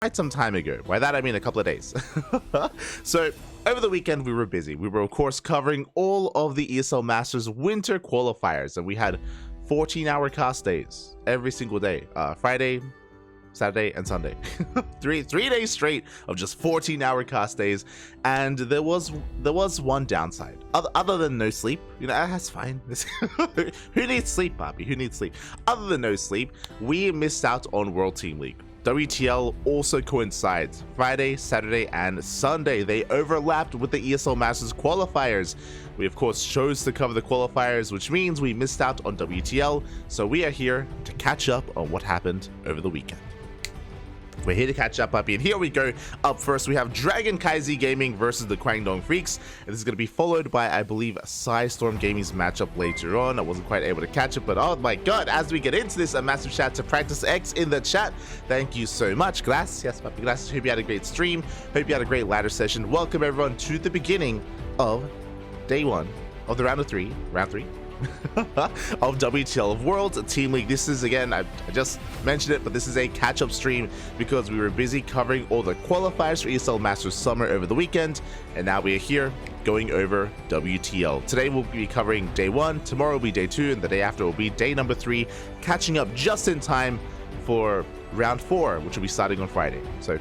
quite some time ago. By that I mean a couple of days. So over the weekend we were busy. We were of course covering all of the ESL Masters winter qualifiers, and we had 14-hour cast days every single day. Friday, Saturday, and Sunday. three days straight of just 14-hour cast days, and there was one downside. Other than no sleep, you know, that's fine. Who needs sleep, Poppy? Who needs sleep? Other than no sleep, we missed out on World Team League. WTL also coincides. Friday, Saturday, and Sunday, they overlapped with the ESL Masters qualifiers. We of course chose to cover the qualifiers, which means we missed out on WTL, so we are here to catch up on what happened over the weekend. We're here to catch up, Puppy, and here we go. Up first, we have KaiZi Gaming versus the KWANGDONG Freecs, and this is going to be followed by, I believe, Storm Gaming's matchup later on. I wasn't quite able to catch it, but oh my god, as we get into this, a massive shout to Practice X in the chat. Thank you so much. Gracias, Puppy. Gracias. Hope you had a great stream. Hope you had a great ladder session. Welcome everyone to the beginning of day 1 of the round 3 of WTL of Worlds Team League. This is, again, I just mentioned it, but this is a catch-up stream because we were busy covering all the qualifiers for ESL Masters Summer over the weekend, and now we are here going over WTL. Today we'll be covering day 1, tomorrow will be day 2, and the day after will be day number 3, catching up just in time for round 4, which will be starting on Friday. So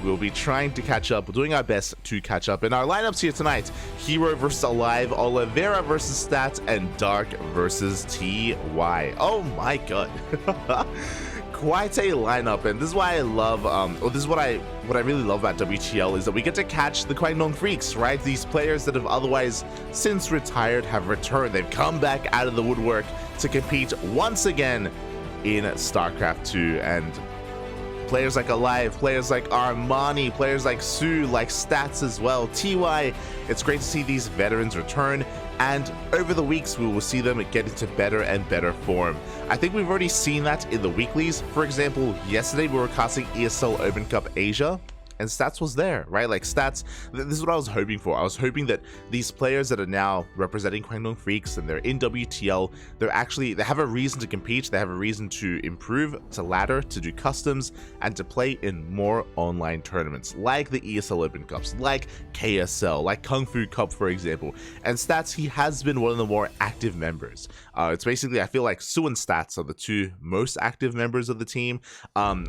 we'll be trying to catch up. We're doing our best to catch up. In our lineups here tonight, Hero versus Alive, Oliveira versus Stats, and Dark versus TY. Oh my god. Quite a lineup, and this is why I love this is what I really love about WTL, is that we get to catch the KWANGDONG Freecs, right? These players that have otherwise since retired have returned. They've come back out of the woodwork to compete once again in StarCraft 2, and players like Alive, players like Armani, players like Sue, like Stats as well, TY. It's great to see these veterans return, and over the weeks we will see them get into better and better form. I think we've already seen that in the weeklies. For example, yesterday we were casting ESL Open Cup Asia, and Stats was there, right? Like Stats, this is what I was hoping for. I was hoping that these players that are now representing KWANGDONG Freecs and they're in WTL, they have a reason to compete, they have a reason to improve, to ladder, to do customs, and to play in more online tournaments, like the ESL Open Cups, like KSL, like Kung Fu Cup, for example. And Stats, he has been one of the more active members. It's basically, I feel like Sue and Stats are the two most active members of the team.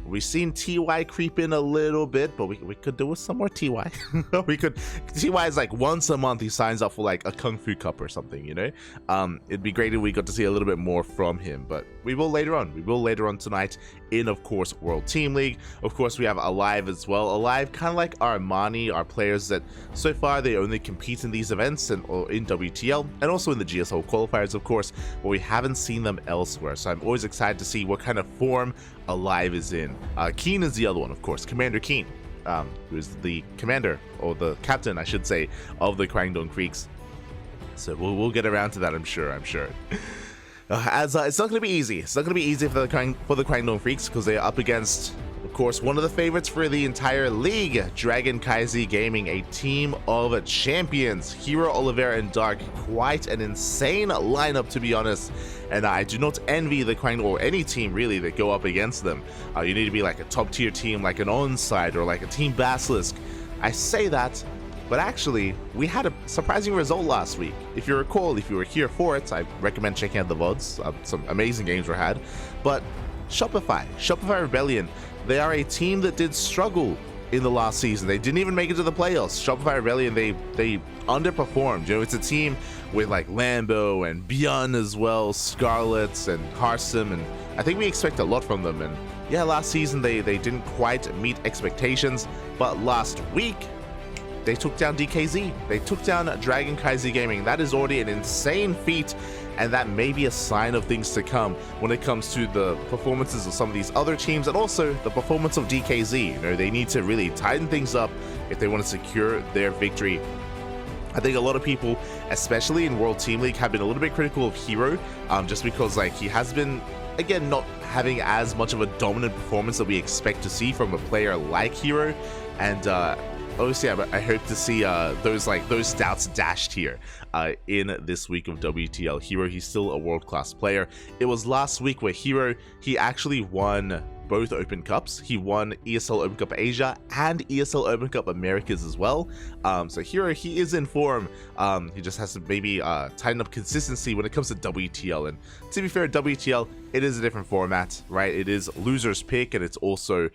We've seen TY creep in a little bit, but we could do with some more TY. TY is like once a month he signs up for like a Kung Fu Cup or something, you know? It'd be great if we got to see a little bit more from him, but we will later on. We will later on tonight in, of course, World Team League. Of course, we have Alive as well. Alive, kind of like Armani, are players that so far they only compete in these events or in WTL, and also in the GSL qualifiers, of course, but we haven't seen them elsewhere. So I'm always excited to see what kind of form Alive is in. Keen is the other one, of course, Commander Keen, who is the commander, or the captain, I should say, of the KWANGDONG Freecs. So we'll get around to that, I'm sure. It's not going to be easy. It's not going to be easy for the KWANGDONG Freecs, because they are up against, of course, one of the favorites for the entire league, KaiZi Gaming, a team of champions. Hero, Oliveira, and Dark. Quite an insane lineup, to be honest. And I do not envy the KWANGDONG, or any team really, that go up against them. You need to be like a top tier team, like an Onside or like a Team Basilisk. I say that, but actually, we had a surprising result last week. If you recall, if you were here for it, I recommend checking out the VODs. Some amazing games were had. But Shopify Rebellion, they are a team that did struggle in the last season. They didn't even make it to the playoffs. Shopify Rebellion, they underperformed. You know, it's a team with like Lambo and Bjorn as well, Scarlets and Harsum, and I think we expect a lot from them. And yeah, last season they didn't quite meet expectations, but last week they took down DKZ. They took down KaiZi Gaming. That is already an insane feat, and that may be a sign of things to come when it comes to the performances of some of these other teams, and also the performance of DKZ. You know, they need to really tighten things up if they want to secure their victory. I think a lot of people, especially in World Team League, have been a little bit critical of Hero, just because like he has been, again, not having as much of a dominant performance that we expect to see from a player like Hero, and obviously I hope to see those stats dashed here in this week of WTL. Hero, he's still a world-class player. It was last week where Hero, he actually won both Open Cups. He won ESL Open Cup Asia and ESL Open Cup Americas as well. So here he is in form. He just has to maybe tighten up consistency when it comes to WTL. And to be fair, WTL, it is a different format, right? It is loser's pick, and it's also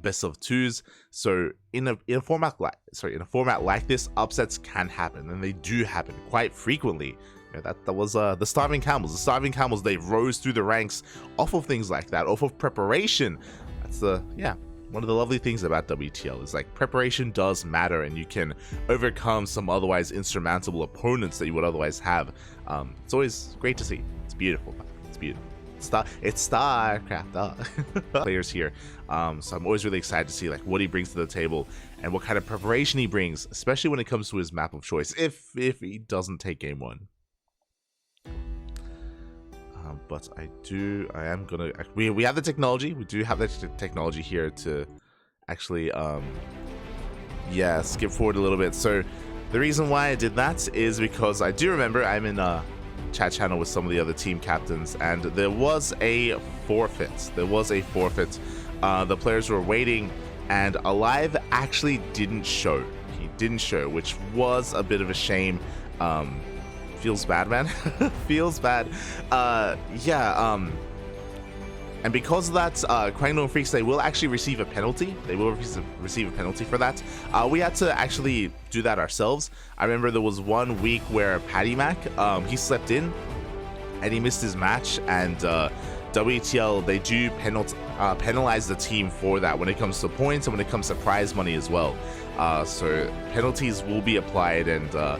best of twos. So in a format like this, upsets can happen, and they do happen quite frequently. That was the Starving Camels. The Starving Camels, they rose through the ranks off of things like that, off of preparation. That's one of the lovely things about WTL is like preparation does matter, and you can overcome some otherwise insurmountable opponents that you would otherwise have. It's always great to see. It's beautiful. It's beautiful. It's StarCraft players here. So I'm always really excited to see like what he brings to the table and what kind of preparation he brings, especially when it comes to his map of choice. If he doesn't take game one. But I am gonna, we have the technology. We do have the technology here to actually, skip forward a little bit. So the reason why I did that is because I do remember I'm in a chat channel with some of the other team captains, and there was a forfeit. The players were waiting, and Alive actually didn't show. He didn't show, which was a bit of a shame. Feels bad, man. Feels bad. And because of that, KWANGDONG FREECS, they will actually receive a penalty. They will receive a penalty for that. We had to actually do that ourselves. I remember there was 1 week where Paddy Mac, he slept in and he missed his match, and WTL, they do penalize the team for that when it comes to points and when it comes to prize money as well. So penalties will be applied, and I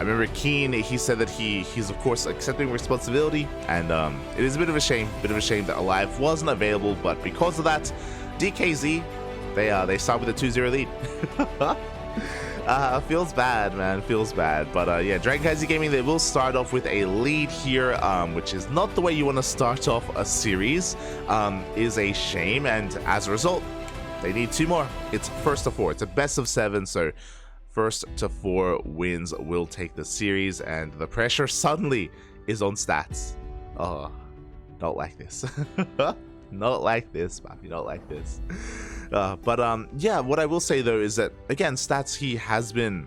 remember Keen, he said that he's of course accepting responsibility, and it is a bit of a shame that Alive wasn't available, but because of that, KaiZi, they start with a 2-0 lead. Feels bad, man, feels bad. But yeah, KaiZi Gaming, they will start off with a lead here, which is not the way you want to start off a series, is a shame, and as a result, they need 2 more. It's first to 4, it's a best of 7, so first to 4 wins will take the series, and the pressure suddenly is on Stats. Oh, not like this. Not like this, Papi, not like this. Yeah, what I will say though is that again, Stats, he has been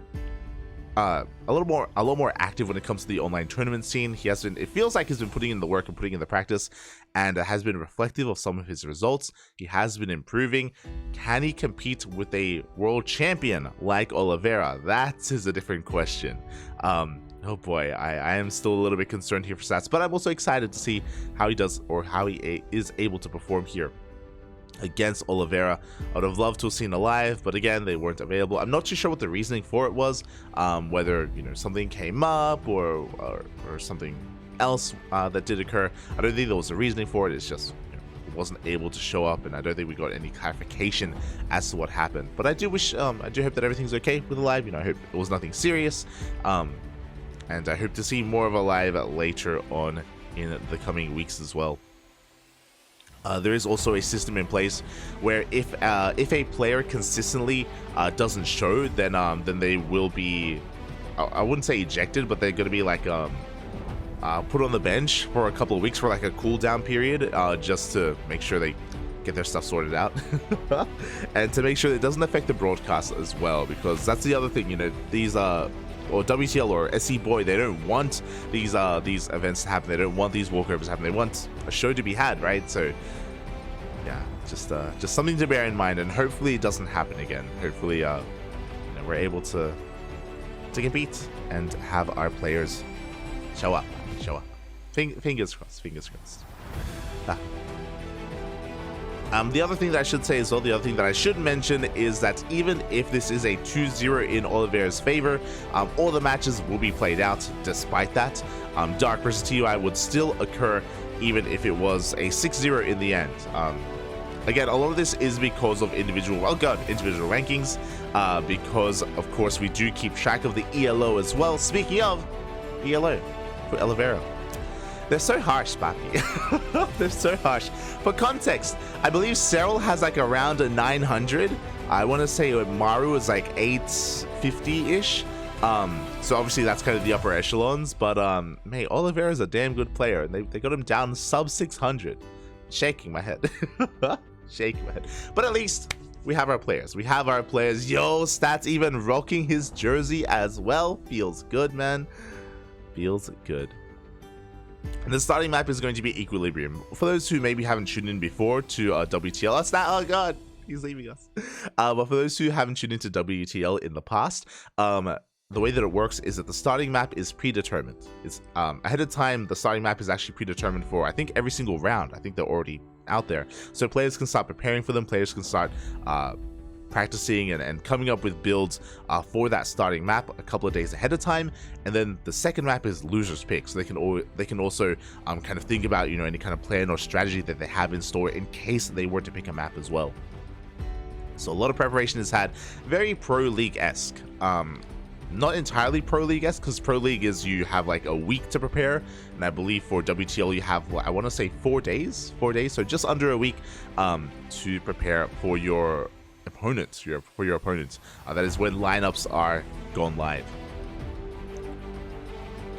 a lot more active when it comes to the online tournament scene. He has been, it feels like he's been putting in the work and putting in the practice, and has been reflective of some of his results. He has been improving. Can he compete with a world champion like Oliveira? That is a different question. Oh boy, I am still a little bit concerned here for Stats, but I'm also excited to see how he does, or how he is able to perform here against Oliveira. I would have loved to have seen Alive, but again, they weren't available. I'm not too sure what the reasoning for it was, whether, you know, something came up or something else that did occur. I don't think there was a reasoning for it. It's just, you know, it wasn't able to show up, and I don't think we got any clarification as to what happened. But I do wish, I do hope that everything's okay with Alive. You know, I hope it was nothing serious, and I hope to see more of Alive later on in the coming weeks as well. There is also a system in place where if a player consistently doesn't show, then they will be, I wouldn't say ejected, but they're going to be like put on the bench for a couple of weeks for like a cooldown period, just to make sure they get their stuff sorted out, and to make sure that it doesn't affect the broadcast as well, because that's the other thing, you know, these or WTL or SC Boy, they don't want these events to happen. They don't want these walkovers to happen. They want a show to be had, right? So yeah, just something to bear in mind, and hopefully it doesn't happen again. Hopefully you know, we're able to compete and have our players show up. Fingers crossed, fingers crossed. The other thing that I should say as well, the other thing that I should mention is that even if this is a 2-0 in Oliveira's favor, all the matches will be played out despite that. Dark versus TUI would still occur even if it was a 6-0 in the end. Again, a lot of this is because of individual rankings, because of course we do keep track of the ELO as well. Speaking of ELO for Oliveira, they're so harsh, Papi. They're so harsh. For context, I believe Cyril has like around a 900. I want to say Maru is like 850-ish. So obviously that's kind of the upper echelons. But mate, Oliveira is a damn good player, and they got him down sub 600. Shaking my head. Shake your head. But at least we have our players. We have our players. Yo, Stats even rocking his jersey as well. Feels good, man. Feels good. And the starting map is going to be Equilibrium. For those who maybe haven't tuned in before to WTL, oh god, he's leaving us. But for those who haven't tuned into WTL in the past, the way that it works is that the starting map is predetermined. It's ahead of time. The starting map is actually predetermined for, I think, every single round. I think they're already out there, so players can start preparing for them. Players can start practicing and coming up with builds for that starting map a couple of days ahead of time. And then the second map is losers pick, so they can also kind of think about, you know, any kind of plan or strategy that they have in store in case they were to pick a map as well. So a lot of preparation is had. Very Pro League-esque. Not entirely Pro League-esque, because Pro League is you have like a week to prepare, and I believe for WTL you have, I want to say 4 days, so just under a week to prepare for your opponents, that is when lineups are gone live.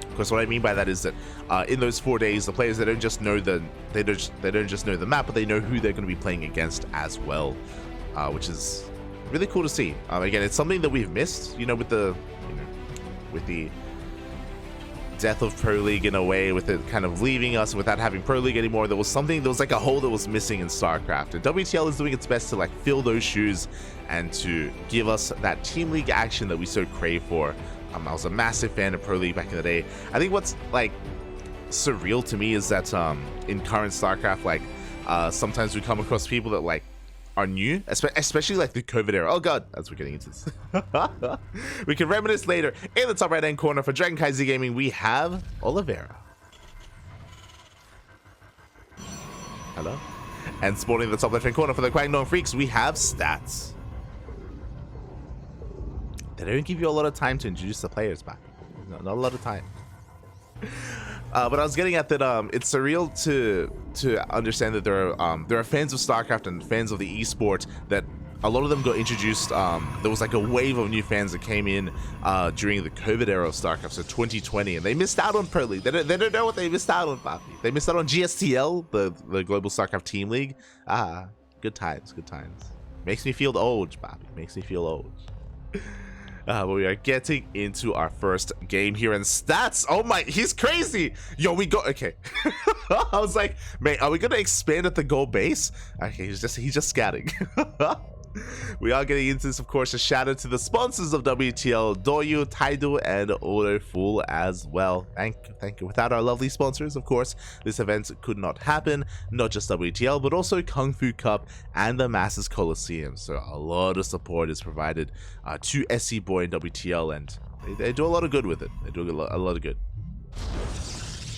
Of course, what I mean by that is that in those 4 days, the players, they don't just know the map, but they know who they're going to be playing against as well, which is really cool to see. Again, it's something that we've missed, you know, with the death of Pro League in a way, with it kind of leaving us without having Pro League anymore. There was like a hole that was missing in StarCraft, and WTL is doing its best to like fill those shoes and to give us that Team League action that we so crave for. I was a massive fan of Pro League back in the day. I think what's like surreal to me is that in current StarCraft, like sometimes we come across people that like are new, especially like the COVID era. Oh god, as we're getting into this. We can reminisce later. In the top right hand corner for Dragon KaiZi Gaming, we have Oliveira. Hello. And spawning in the top left hand corner for the KWANGDONG Freecs, we have Stats. They don't give you a lot of time to introduce the players back. No, not a lot of time. But I was getting at that it's surreal to understand that there are fans of StarCraft and fans of the esport that a lot of them got introduced. There was like a wave of new fans that came in during the COVID era of StarCraft, so 2020, and they missed out on Pro League. They don't know what they missed out on, Papi. They missed out on GSTL, the Global StarCraft Team League. Good times, good times. Makes me feel old, Papi. Makes me feel old. But we are getting into our first game here, and Stats, oh my, he's crazy. Yo, we got, okay. I was like, mate, are we gonna expand at the goal base? Okay, he's just scatting. We are getting into this, of course. A shout out to the sponsors of WTL, Doyu, Taidu, and Autofool as well. Thank you. Without our lovely sponsors, of course, this event could not happen. Not just WTL, but also Kung Fu Cup and the Masters Coliseum. So a lot of support is provided to SC Boy and WTL, and they do a lot of good with it. They do a lot of good.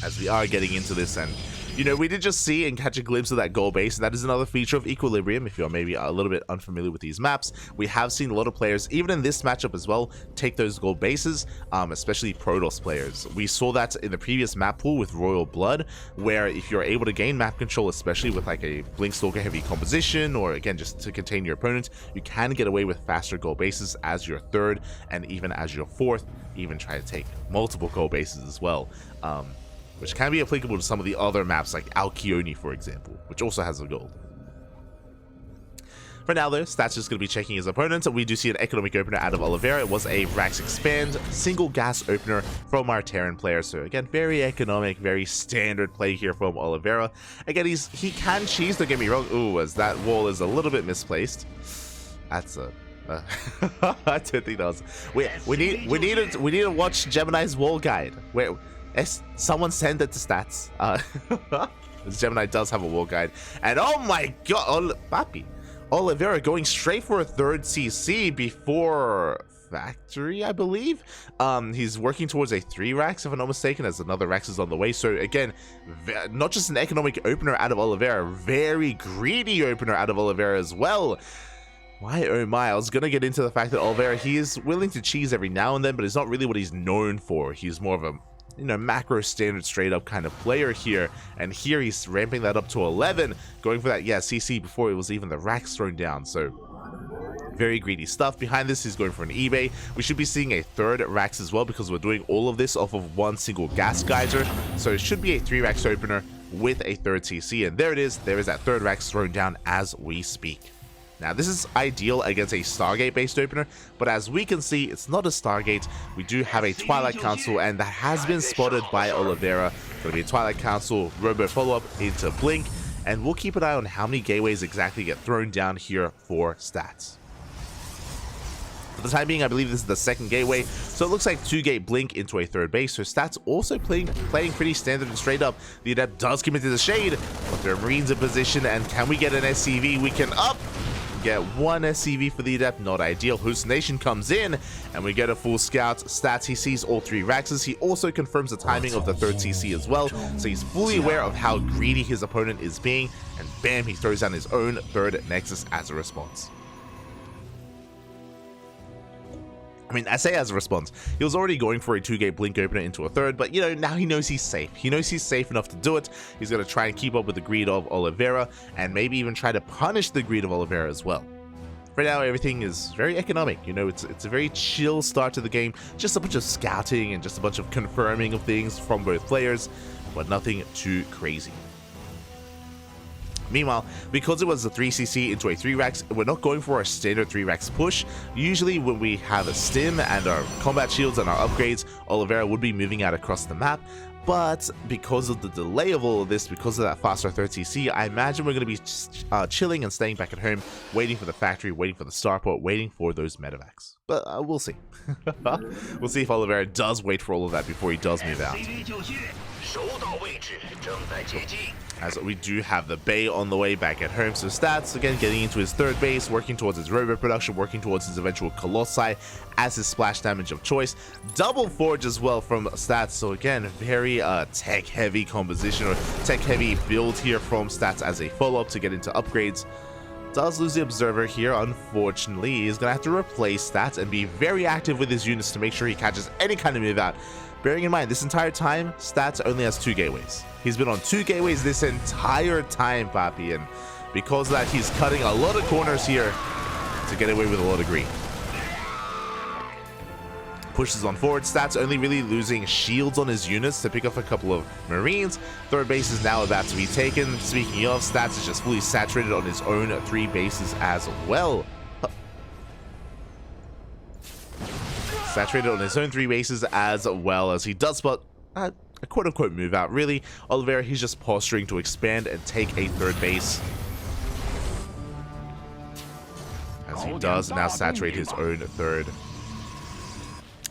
As we are getting into this, and you know, we did just see and catch a glimpse of that goal base, and that is another feature of Equilibrium. If you're maybe a little bit unfamiliar with these maps, we have seen a lot of players, even in this matchup as well, take those goal bases, especially Protoss players. We saw that in the previous map pool with Royal Blood, where if you're able to gain map control, especially with like a Blinkstalker heavy composition, or again, just to contain your opponent, you can get away with faster goal bases as your third, and even as your fourth, even try to take multiple goal bases as well. Which can be applicable to some of the other maps like Alkione, for example, which also has a gold. For now, though, Stats is going to be checking his opponent. We do see an economic opener out of Oliveira. It was a Rax Expand single gas opener from our Terran player. So again, very economic, very standard play here from Oliveira. Again, he can cheese, don't get me wrong. Ooh, as that wall is a little bit misplaced. That's a... I don't think that was... We need to watch Gemini's wall guide. Wait... someone send it to Stats. This Gemini does have a wall guide, and oh my god, Papi, Oliveira going straight for a third CC before factory, I believe. He's working towards a 3 Rax, if I'm not mistaken, as another Rax is on the way. So again, not just an economic opener out of Oliveira, very greedy opener out of Oliveira as well. Why, oh my, I was gonna get into the fact that Oliveira, he is willing to cheese every now and then, but it's not really what he's known for. He's more of a, you know, macro standard straight up kind of player here, and here he's ramping that up to 11, going for that, yeah, CC before it was even the Rax thrown down. So very greedy stuff. Behind this, he's going for an eBay. We should be seeing a third Rax as well, because we're doing all of this off of one single gas geyser, so it should be a 3 Rax opener with a third CC, and there it is. There is that third Rex thrown down as we speak. Now, this is ideal against a Stargate-based opener, but as we can see, it's not a Stargate. We do have a Twilight Council, and that has been spotted by Oliveira. Going to be a Twilight Council Robo follow-up into Blink, and we'll keep an eye on how many gateways exactly get thrown down here for stats. For the time being, I believe this is the second gateway, so it looks like 2-gate Blink into a third base, so stats also playing pretty standard and straight up. The Adept does commit to the shade, but there are Marines in position, and can we get an SCV? We can get one SCV for the Adept, not ideal. Hallucination comes in, and we get a full scout. Stats, he sees all 3 Raxes. He also confirms the timing of the third CC as well, so he's fully aware of how greedy his opponent is being, and bam, he throws down his own third Nexus as a response. I mean, I say as a response, he was already going for a 2-gate Blink opener into a third, but, you know, now he knows he's safe. He knows he's safe enough to do it. He's going to try and keep up with the greed of Oliveira, and maybe even try to punish the greed of Oliveira as well. For now, everything is very economic. You know, it's a very chill start to the game. Just a bunch of scouting and just a bunch of confirming of things from both players, but nothing too crazy. Meanwhile, because it was a 3cc into a 3-Rex, we're not going for a standard 3-Rex push. Usually when we have a stim and our combat shields and our upgrades, Oliveira would be moving out across the map. But because of the delay of all of this, because of that faster 3cc, I imagine we're going to be chilling and staying back at home, waiting for the factory, waiting for the starport, waiting for those medevacs. But we'll see. We'll see if Oliveira does wait for all of that before he does move out. As we do have the Bay on the way back at home, so stats again getting into his third base, working towards his robo production, working towards his eventual Colossi as his splash damage of choice. Double Forge as well from stats, so again very tech heavy composition or tech heavy build here from stats as a follow-up to get into upgrades. Does lose the Observer here, unfortunately. He's gonna have to replace stats and be very active with his units to make sure he catches any kind of move out. Bearing in mind, this entire time, Stats only has 2 gateways. He's been on 2 gateways this entire time, Papi, and because of that, he's cutting a lot of corners here to get away with a lot of greed. Pushes on forward. Stats only really losing shields on his units to pick up a couple of Marines. Third base is now about to be taken. Speaking of, Stats is just fully saturated on his own 3 bases as well. Saturated on his own 3 bases as well, as he does spot a quote-unquote move out. Really, Oliveira, he's just posturing to expand and take a third base, as he does now saturate his own third.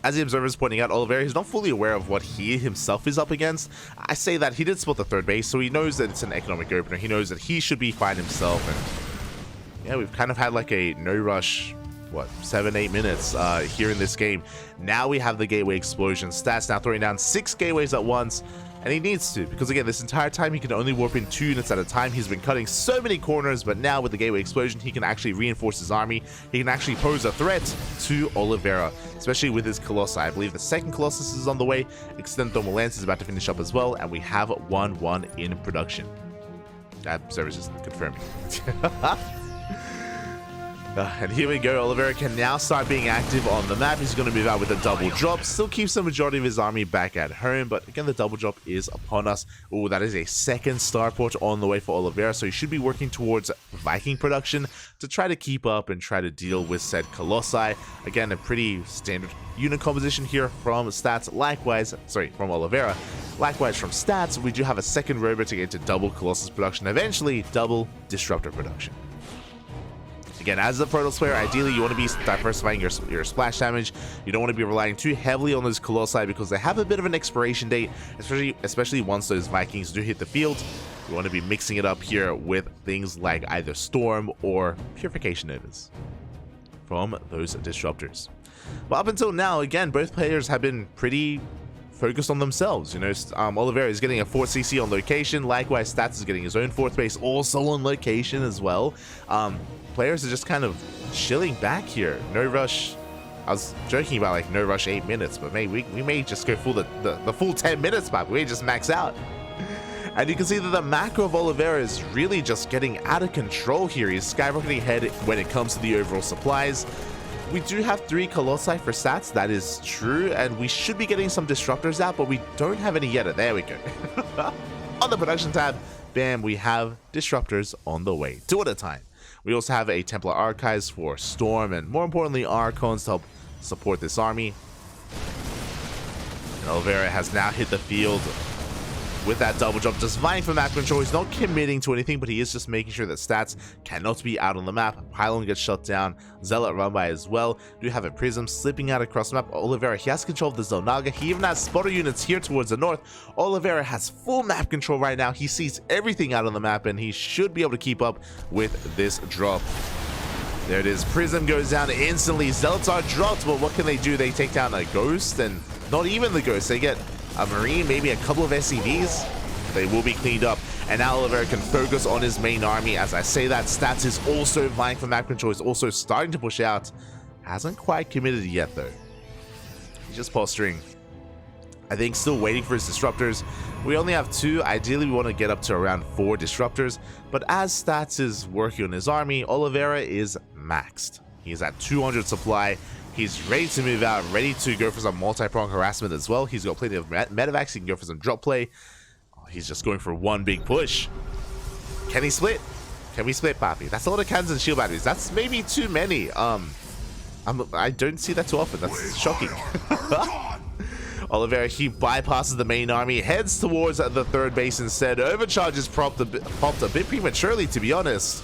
As the observer is pointing out, Oliveira is not fully aware of what he himself is up against. I say that he did spot the third base, so he knows that it's an economic opener. He knows that he should be fine himself, and yeah, we've kind of had like a no rush, what, 7-8 minutes here in this game. Now we have the gateway explosion. Stats now throwing down 6 gateways at once, and he needs to, because again, this entire time he can only warp in 2 units at a time. He's been cutting so many corners, but now with the gateway explosion, he can actually reinforce his army. He can actually pose a threat to Oliveira, especially with his Colossi. I believe the second Colossus is on the way. Extended Thermal Lance is about to finish up as well, and we have 1-1 in production. That service is confirming. And here we go. Oliveira can now start being active on the map. He's going to move out with a double drop. Still keeps the majority of his army back at home, but again, the double drop is upon us. Oh, that is a second starport on the way for Oliveira, so he should be working towards Viking production to try to keep up and try to deal with said Colossi. Again, a pretty standard unit composition here from Stats. Likewise, sorry, from Oliveira. Likewise from Stats, we do have a second robot to get to double Colossus production, eventually double Disruptor production. Again, as a Protoss player, ideally you want to be diversifying your splash damage. You don't want to be relying too heavily on those Colossi because they have a bit of an expiration date, especially once those Vikings do hit the field. You want to be mixing it up here with things like either Storm or Purification Novas from those Disruptors. But up until now, again, both players have been pretty focused on themselves. You know, Oliveira is getting a 4th CC on location. Likewise, Stats is getting his own 4th base also on location as well. Players are just kind of chilling back here. No rush. I was joking about like no rush 8 minutes, but maybe we may just go full the full 10 minutes back. We may just max out. And you can see that the macro of Oliveira is really just getting out of control here. He's skyrocketing ahead when it comes to the overall supplies. We do have 3 Colossi for Stats, that is true, and we should be getting some Disruptors out, but we don't have any yet. There we go. on the production tab, bam, we have disruptors on the way, 2 at a time. We also have a Templar Archives for Storm, and more importantly, Archons to help support this army. And Oliveira has now hit the field with that double jump, just vying for map control. He's not committing to anything, but he is just making sure that stats cannot be out on the map. Pylon gets shut down, Zealot run by as well. Do have a Prism slipping out across the map. Oliveira, he has control of the Zonaga. He even has spotter units here towards the north. Oliveira has full map control right now. He sees everything out on the map, and he should be able to keep up with this drop. There it is. Prism goes down instantly. Zealots are dropped, but what can they do? They take down a Ghost, and not even the Ghost. They get a Marine, maybe a couple of SCVs. They will be cleaned up, and now Oliveira can focus on his main army. As I say that, Stats is also vying for map control. He's also starting to push out. Hasn't quite committed yet, though. He's just posturing. I think still waiting for his disruptors. We only have 2. Ideally, we want to get up to around 4 disruptors. But as Stats is working on his army, Oliveira is maxed. He's at 200 supply. He's ready to move out, ready to go for some multi-prong harassment as well. He's got plenty of medevacs. He can go for some drop play. Oh, he's just going for one big push. Can he split? Can we split, Papi? That's a lot of cannons and shield batteries. That's maybe too many. I don't see that too often. That's shocking. Oliveira, he bypasses the main army, heads towards the third base instead. Overcharges popped a bit prematurely, to be honest.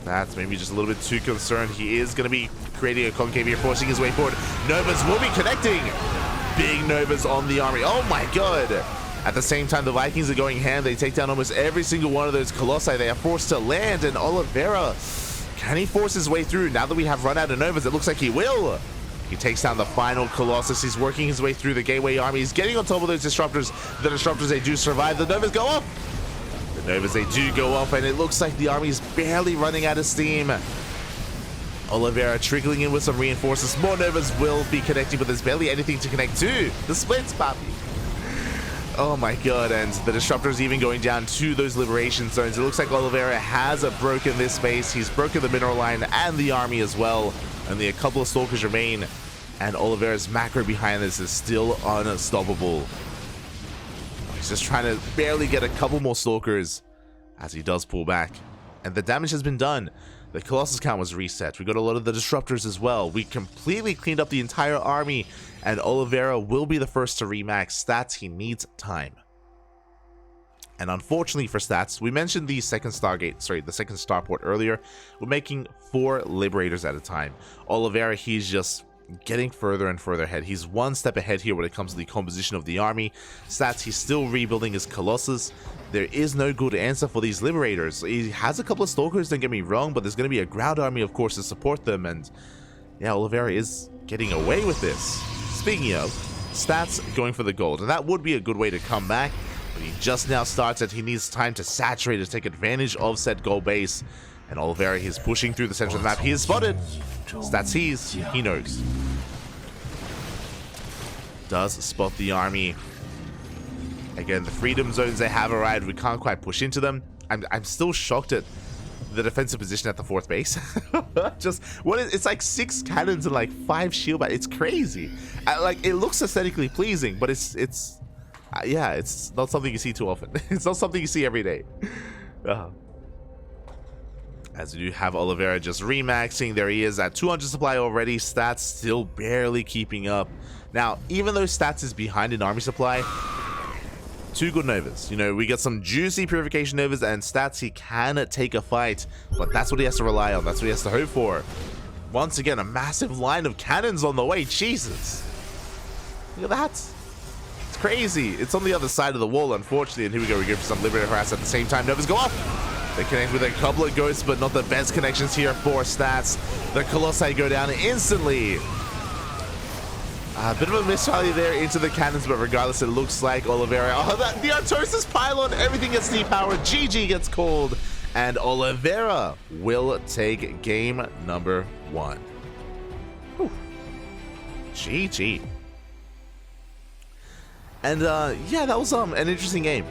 That's maybe just a little bit too concerned. He is going to be creating a concave here, forcing his way forward. Novas will be connecting. Big Novas on the army. Oh my god. At the same time, the Vikings are going ham. They take down almost every single one of those Colossi. They are forced to land, and Oliveira, can he force his way through? Now that we have run out of Novas, it looks like he will. He takes down the final Colossus. He's working his way through the Gateway army. He's getting on top of those disruptors. The disruptors, they do survive. The Novas go up. Novas, they do go off, and it looks like the army is barely running out of steam. Oliveira trickling in with some reinforcements. More Novas will be connecting, but there's barely anything to connect to. The splits, Papi. Oh my god, and the disruptors even going down to those liberation zones. It looks like Oliveira has broken this space. He's broken the mineral line and the army as well. Only a couple of stalkers remain, and Oliveira's macro behind this is still unstoppable. He's just trying to barely get a couple more stalkers as he does pull back. And the damage has been done. The Colossus count was reset. We got a lot of the disruptors as well. We completely cleaned up the entire army, and Oliveira will be the first to remax stats. He needs time. And unfortunately for stats, we mentioned the second Stargate, the second starport earlier. We're making 4 liberators at a time. Oliveira, he's just getting further and further ahead. He's one step ahead here when it comes to the composition of the army. Stats, he's still rebuilding his Colossus. There is no good answer for these liberators. He has a couple of stalkers, don't get me wrong, but there's going to be a ground army, of course, to support them. And yeah, Oliveira is getting away with this. Speaking of, Stats going for the gold, and that would be a good way to come back. But he just now starts it. He needs time to saturate to take advantage of said gold base. And Oliveira, he's pushing through the center of the map. He is spotted. Stats sees. He knows. Does spot the army. Again, the freedom zones they have arrived. We can't quite push into them. I'm still shocked at the defensive position at the 4th base. Just it's like 6 cannons and like 5 shield bat. It's crazy. Like, it looks aesthetically pleasing, but it's yeah, it's not something you see too often. It's not something you see every day. As we do have Oliveira just remaxing. There he is at 200 supply already. Stats still barely keeping up. Now, even though Stats is behind in army supply, 2 good Novas. You know, we get some juicy purification Novas, and Stats, he can take a fight, but that's what he has to rely on. That's what he has to hope for. Once again, a massive line of cannons on the way. Jesus. Look at that. It's crazy. It's on the other side of the wall, unfortunately. And here we go. We go for some Liberator harass at the same time. Novas go off. They connect with a couple of ghosts, but not the best connections here for Stats. The Colossi go down instantly. A bit of a misfire there into the cannons, but regardless, it looks like Oliveira. Oh, the Artosis pylon, everything gets depowered. GG gets called, and Oliveira will take game number 1. Whew. GG. And yeah, that was an interesting game.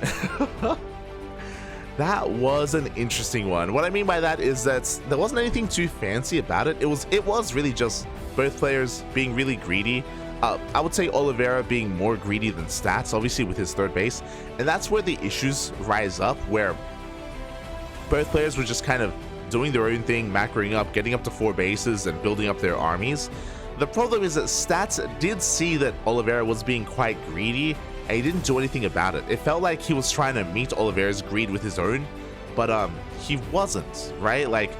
That was an interesting one. What I mean by that is that there wasn't anything too fancy about it. It was really just both players being really greedy. I would say Oliveira being more greedy than Stats, obviously with his third base, and that's where the issues rise up, where both players were just kind of doing their own thing, macroing up, getting up to 4 bases and building up their armies. The problem is that Stats did see that Oliveira was being quite greedy, and he didn't do anything about it. It felt like he was trying to meet Oliveira's greed with his own, but he wasn't, right? Like,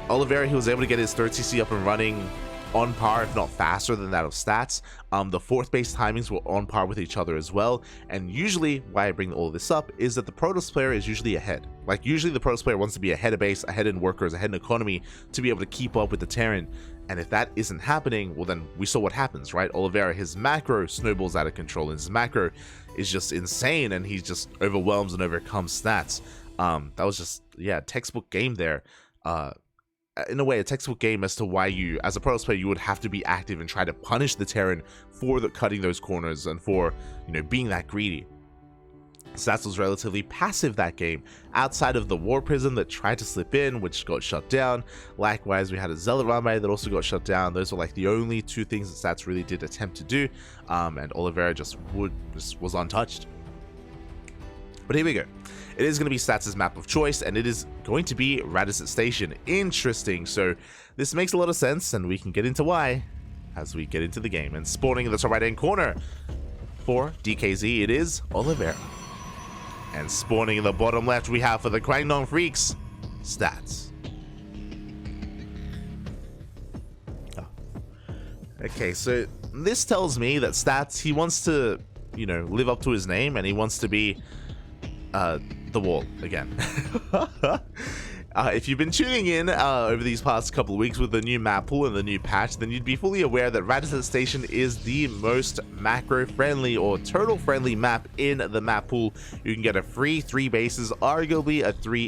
Oliveira, he was able to get his third CC up and running on par, if not faster than that of Stats. The fourth base timings were on par with each other as well, and usually why I bring all this up is that the Protoss player is usually ahead. Like, usually the Protoss player wants to be ahead of base, ahead in workers, ahead in economy to be able to keep up with the Terran, and if that isn't happening, well then we saw what happens, right? Oliveira, his macro snowballs out of control, and his macro is just insane, and he just overwhelms and overcomes Stats. That was just, yeah, textbook game there. In a way, a textbook game as to why you, as a Protoss player, you would have to be active and try to punish the Terran for cutting those corners and for, you know, being that greedy. Stats was relatively passive that game, outside of the War Prison that tried to slip in, which got shut down. Likewise, we had a Zealot runway that also got shut down. Those were like the only two things that Stats really did attempt to do, and Oliveira just was untouched. But here we go. It is going to be Stats' map of choice, and it is going to be Radisson Station. Interesting. So this makes a lot of sense, and we can get into why as we get into the game. And spawning in the top right-hand corner for DKZ, it is Oliveira. And spawning in the bottom left, we have for the KWANGDONG Freecs, Stats. Oh. Okay, so this tells me that Stats, he wants to, you know, live up to his name, and he wants to be the wall again. If you've been tuning in over these past couple of weeks with the new map pool and the new patch, then you'd be fully aware that Radisson Station is the most macro-friendly or turtle-friendly map in the map pool. You can get a free 3 bases, arguably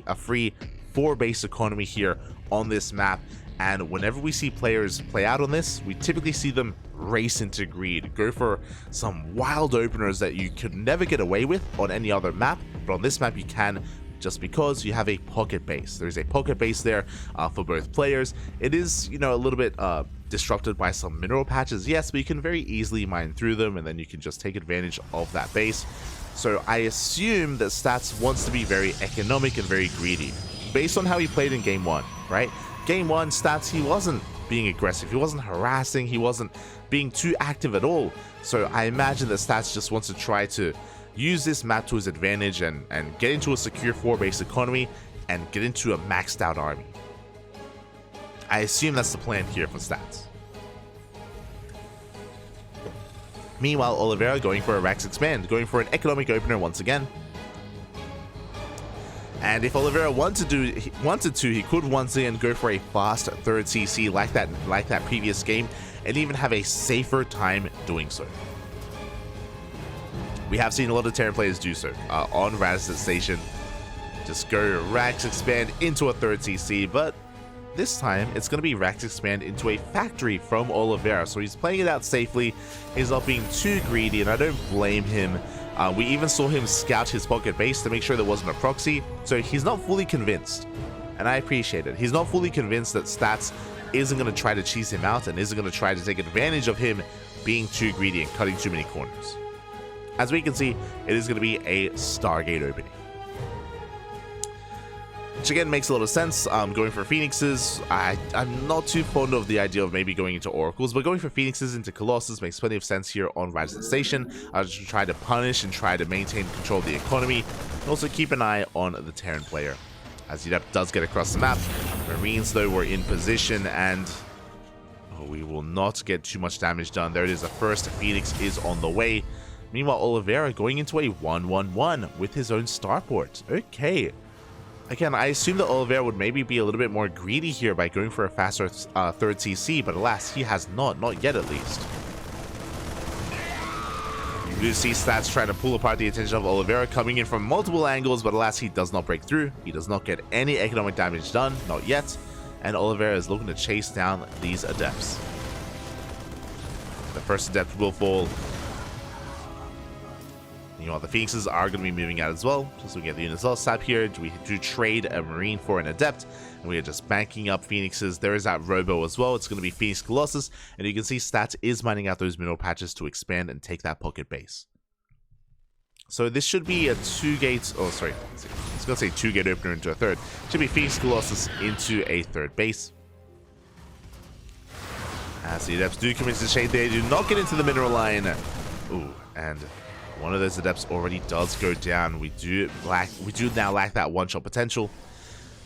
a free 4 base economy here on this map. And whenever we see players play out on this, we typically see them race into greed, go for some wild openers that you could never get away with on any other map, but on this map you can, just because you have a pocket base. There's a pocket base there for both players. It is, you know, a little bit disrupted by some mineral patches, yes, but you can very easily mine through them, and then you can just take advantage of that base. So I assume that Stats wants to be very economic and very greedy, based on how he played in Game 1, right? Game 1, Stats, he wasn't being aggressive, he wasn't harassing, he wasn't being too active at all. So I imagine that Stats just wants to try to use this map to his advantage and get into a secure 4-base economy and get into a maxed out army. I assume that's the plan here for Stats. Meanwhile, Oliveira going for a Rax Expand, going for an economic opener once again. And if Oliveira wanted to, he could once again go for a fast third CC like that previous game, and even have a safer time doing so. We have seen a lot of Terran players do so on Radisson Station. Just go Rax Expand into a third CC, but this time it's going to be Rax Expand into a factory from Oliveira. So he's playing it out safely, he's not being too greedy, and I don't blame him. We even saw him scout his pocket base to make sure there wasn't a proxy, so he's not fully convinced, and I appreciate it. He's not fully convinced that Stats isn't going to try to cheese him out and isn't going to try to take advantage of him being too greedy and cutting too many corners. As we can see, it is going to be a Stargate opening, which again makes a lot of sense. Going for Phoenixes, I'm not too fond of the idea of maybe going into Oracles, but going for Phoenixes into Colossus makes plenty of sense here on Radisson Station. I'll just try to punish and try to maintain control of the economy, and also keep an eye on the Terran player, as he does get across the map. Marines, though, were in position, and we will not get too much damage done. There it is, the first Phoenix is on the way. Meanwhile, Oliveira going into a 1-1-1 with his own starport. Okay. Again, I assume that Oliveira would maybe be a little bit more greedy here by going for a faster third CC, but alas, he has not yet at least. You do see Stats trying to pull apart the attention of Oliveira, coming in from multiple angles, but alas, he does not break through. He does not get any economic damage done, not yet, and Oliveira is looking to chase down these Adepts. The first Adept will fall. Meanwhile, the Phoenixes are going to be moving out as well. Just looking at the units sap here. We do trade a Marine for an Adept, and we are just banking up Phoenixes. There is that Robo as well. It's going to be Phoenix Colossus, and you can see Stats is mining out those mineral patches to expand and take that pocket base. So this should be a 2-gate, oh sorry, I was going to say 2-gate opener into a third. Should be Phoenix Colossus into a third base. As the Adepts do come into the shade, they do not get into the mineral line. Ooh, and one of those Adepts already does go down. We do now lack that one-shot potential.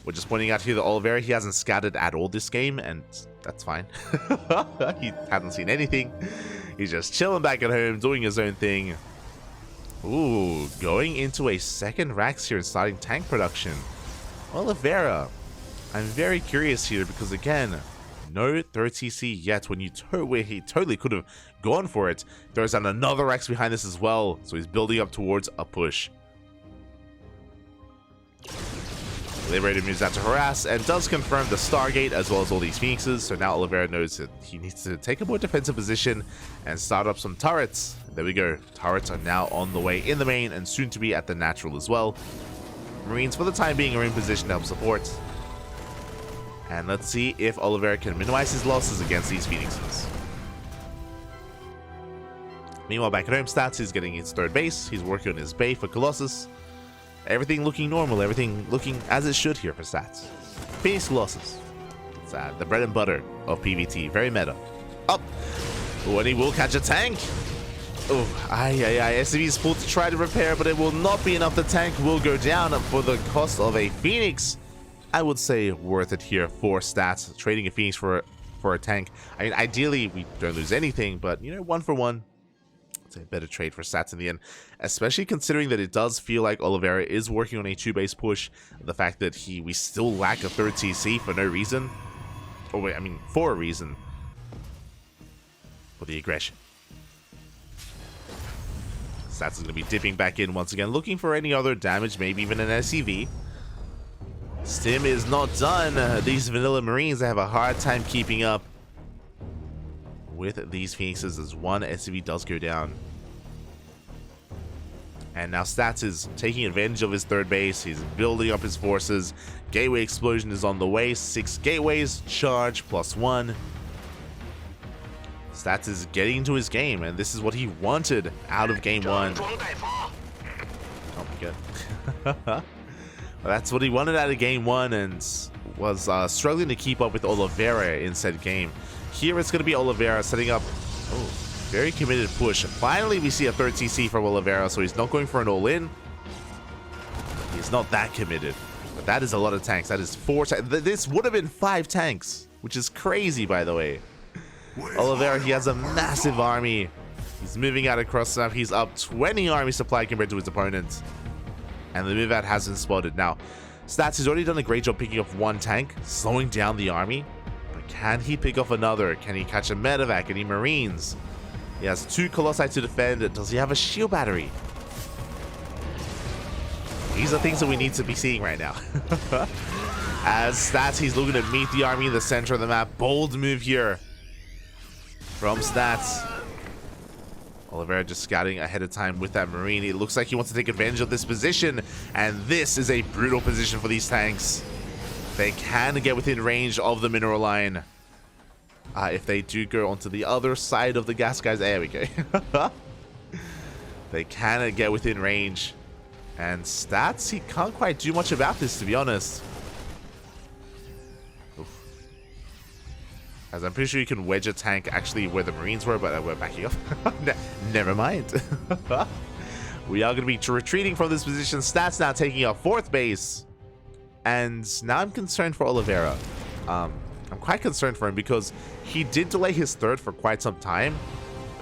We're just pointing out here that Oliveira, he hasn't scattered at all this game, and that's fine. He hasn't seen anything. He's just chilling back at home, doing his own thing. Ooh, going into a second Rax here and starting tank production. Oliveira, I'm very curious here because, again, no 3rd yet when where he totally could have gone for it. There's another Rex behind this as well, so he's building up towards a push. Liberator moves out to harass and does confirm the Stargate as well as all these Phoenixes, so now Oliveira knows that he needs to take a more defensive position and start up some turrets. There we go. Turrets are now on the way in the main and soon to be at the natural as well. Marines for the time being are in position to help support. And let's see if Oliveira can minimize his losses against these Phoenixes. Meanwhile, back at home, Stats is getting his third base. He's working on his bay for Colossus. Everything looking normal, everything looking as it should here for Stats. Phoenix Colossus. It's the bread and butter of PvT. Very meta. Up. Oh, and he will catch a tank. Oh, SCV's full to try to repair, but it will not be enough. The tank will go down for the cost of a Phoenix. I would say worth it here for Stats. Trading a Phoenix for a tank. I mean, ideally, we don't lose anything, but, you know, 1 for 1. It's a better trade for Stats in the end, especially considering that it does feel like Oliveira is working on a 2-base push. The fact that we still lack a 3rd TC for no reason. Oh, wait, I mean, for a reason. For the aggression. Stats is going to be dipping back in once again, looking for any other damage, maybe even an SCV. Stim is not done. These vanilla Marines have a hard time keeping up with these Phoenixes as one SCV does go down. And now Stats is taking advantage of his 3rd base. He's building up his forces. Gateway Explosion is on the way. 6 gateways, charge +1. Stats is getting into his game, and this is what he wanted out of game 1. Oh my god. That's what he wanted out of game 1 and was struggling to keep up with Oliveira in said game. Here it's going to be Oliveira setting up, very committed push. Finally we see a 3rd TC from Oliveira, so he's not going for an all-in. He's not that committed. But that is a lot of tanks. That is 4 tanks. This would have been 5 tanks, which is crazy, by the way. Oliveira, he has a massive army. He's moving out across the map. He's up 20 army supply compared to his opponent. And the move out has been spotted. Now, Stats has already done a great job picking up 1 tank, slowing down the army. But can he pick off another? Can he catch a medevac? Any Marines? He has 2 Colossi to defend. Does he have a shield battery? These are things that we need to be seeing right now. As Stats, he's looking to meet the army in the center of the map. Bold move here from Stats. Oliveira just scouting ahead of time with that Marine. It looks like he wants to take advantage of this position, and this is a brutal position for these tanks. They can get within range of the mineral line. If they do go onto the other side of the gas guys, there we go. They can get within range. And Stats, he can't quite do much about this, to be honest. As I'm pretty sure you can wedge a tank actually where the Marines were, but we're backing up. Never mind. We are going to be retreating from this position. Stats now taking our 4th base. And now I'm concerned for Oliveira. I'm quite concerned for him because he did delay his 3rd for quite some time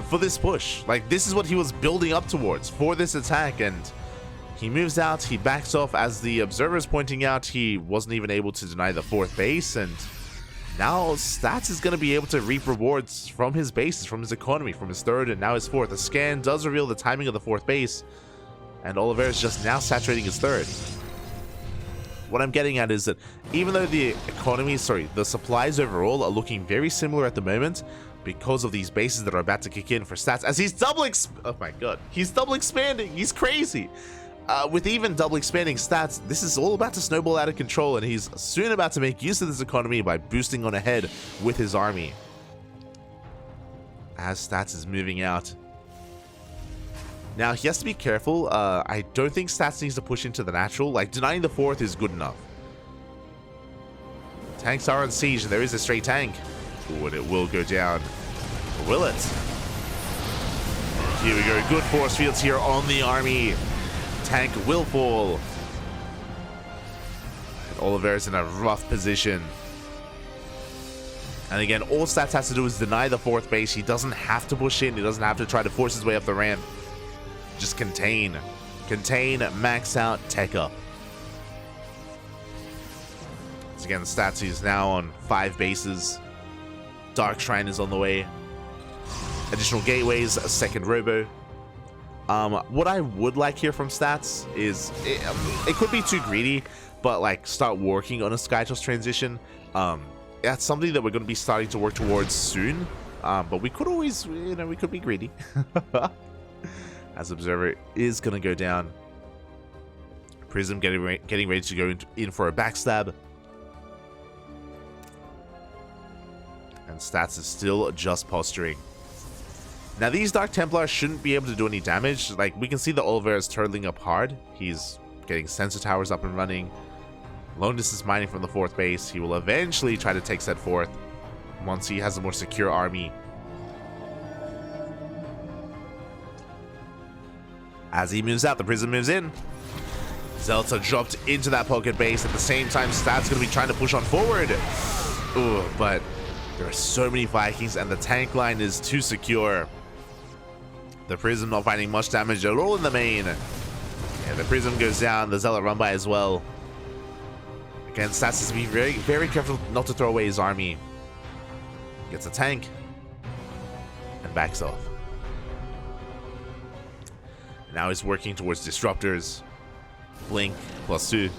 for this push. Like, this is what he was building up towards for this attack. And he moves out. He backs off. As the observer's pointing out, he wasn't even able to deny the 4th base. And now Stats is going to be able to reap rewards from his bases, from his economy, from his 3rd and now his 4th. The scan does reveal the timing of the 4th base, and Oliveira is just now saturating his 3rd. What I'm getting at is that even though the supplies overall are looking very similar at the moment, because of these bases that are about to kick in for stats as he's oh my god, he's double expanding. He's crazy. With even double expanding stats, this is all about to snowball out of control, and he's soon about to make use of this economy by boosting on ahead with his army. As stats is moving out. Now, he has to be careful. I don't think stats needs to push into the natural. Like, denying the fourth is good enough. Tanks are on siege, and there is a stray tank. Ooh, and it will go down. Will it? Here we go. Good force fields here on the army. Tank will fall. And Oliveira's in a rough position. And again, all stats has to do is deny the fourth base. He doesn't have to push in. He doesn't have to try to force his way up the ramp. Just contain. Contain, max out, tech up. So again, stats is now on 5 bases. Dark Shrine is on the way. Additional gateways, a second robo. What I would like here from stats is, it could be too greedy, but like start working on a Skytoss transition. That's something that we're going to be starting to work towards soon. But we could always, we could be greedy. As Observer is going to go down. Prism getting ready to go in for a backstab. And stats is still just posturing. Now, these Dark Templars shouldn't be able to do any damage. Like, we can see the Oliveira is turtling up hard. He's getting sensor towers up and running. Long distance mining from the fourth base. He will eventually try to take set fourth once he has a more secure army. As he moves out, the Prism moves in. Zealots are dropped into that pocket base. At the same time, Stat's going to be trying to push on forward. Ooh, but there are so many Vikings, and the tank line is too secure. The Prism not finding much damage at all in the main. And the Prism goes down. The Zealot run by as well. Again, Stats has to be very, very careful not to throw away his army. Gets a tank. And backs off. Now he's working towards disruptors. Blink +2.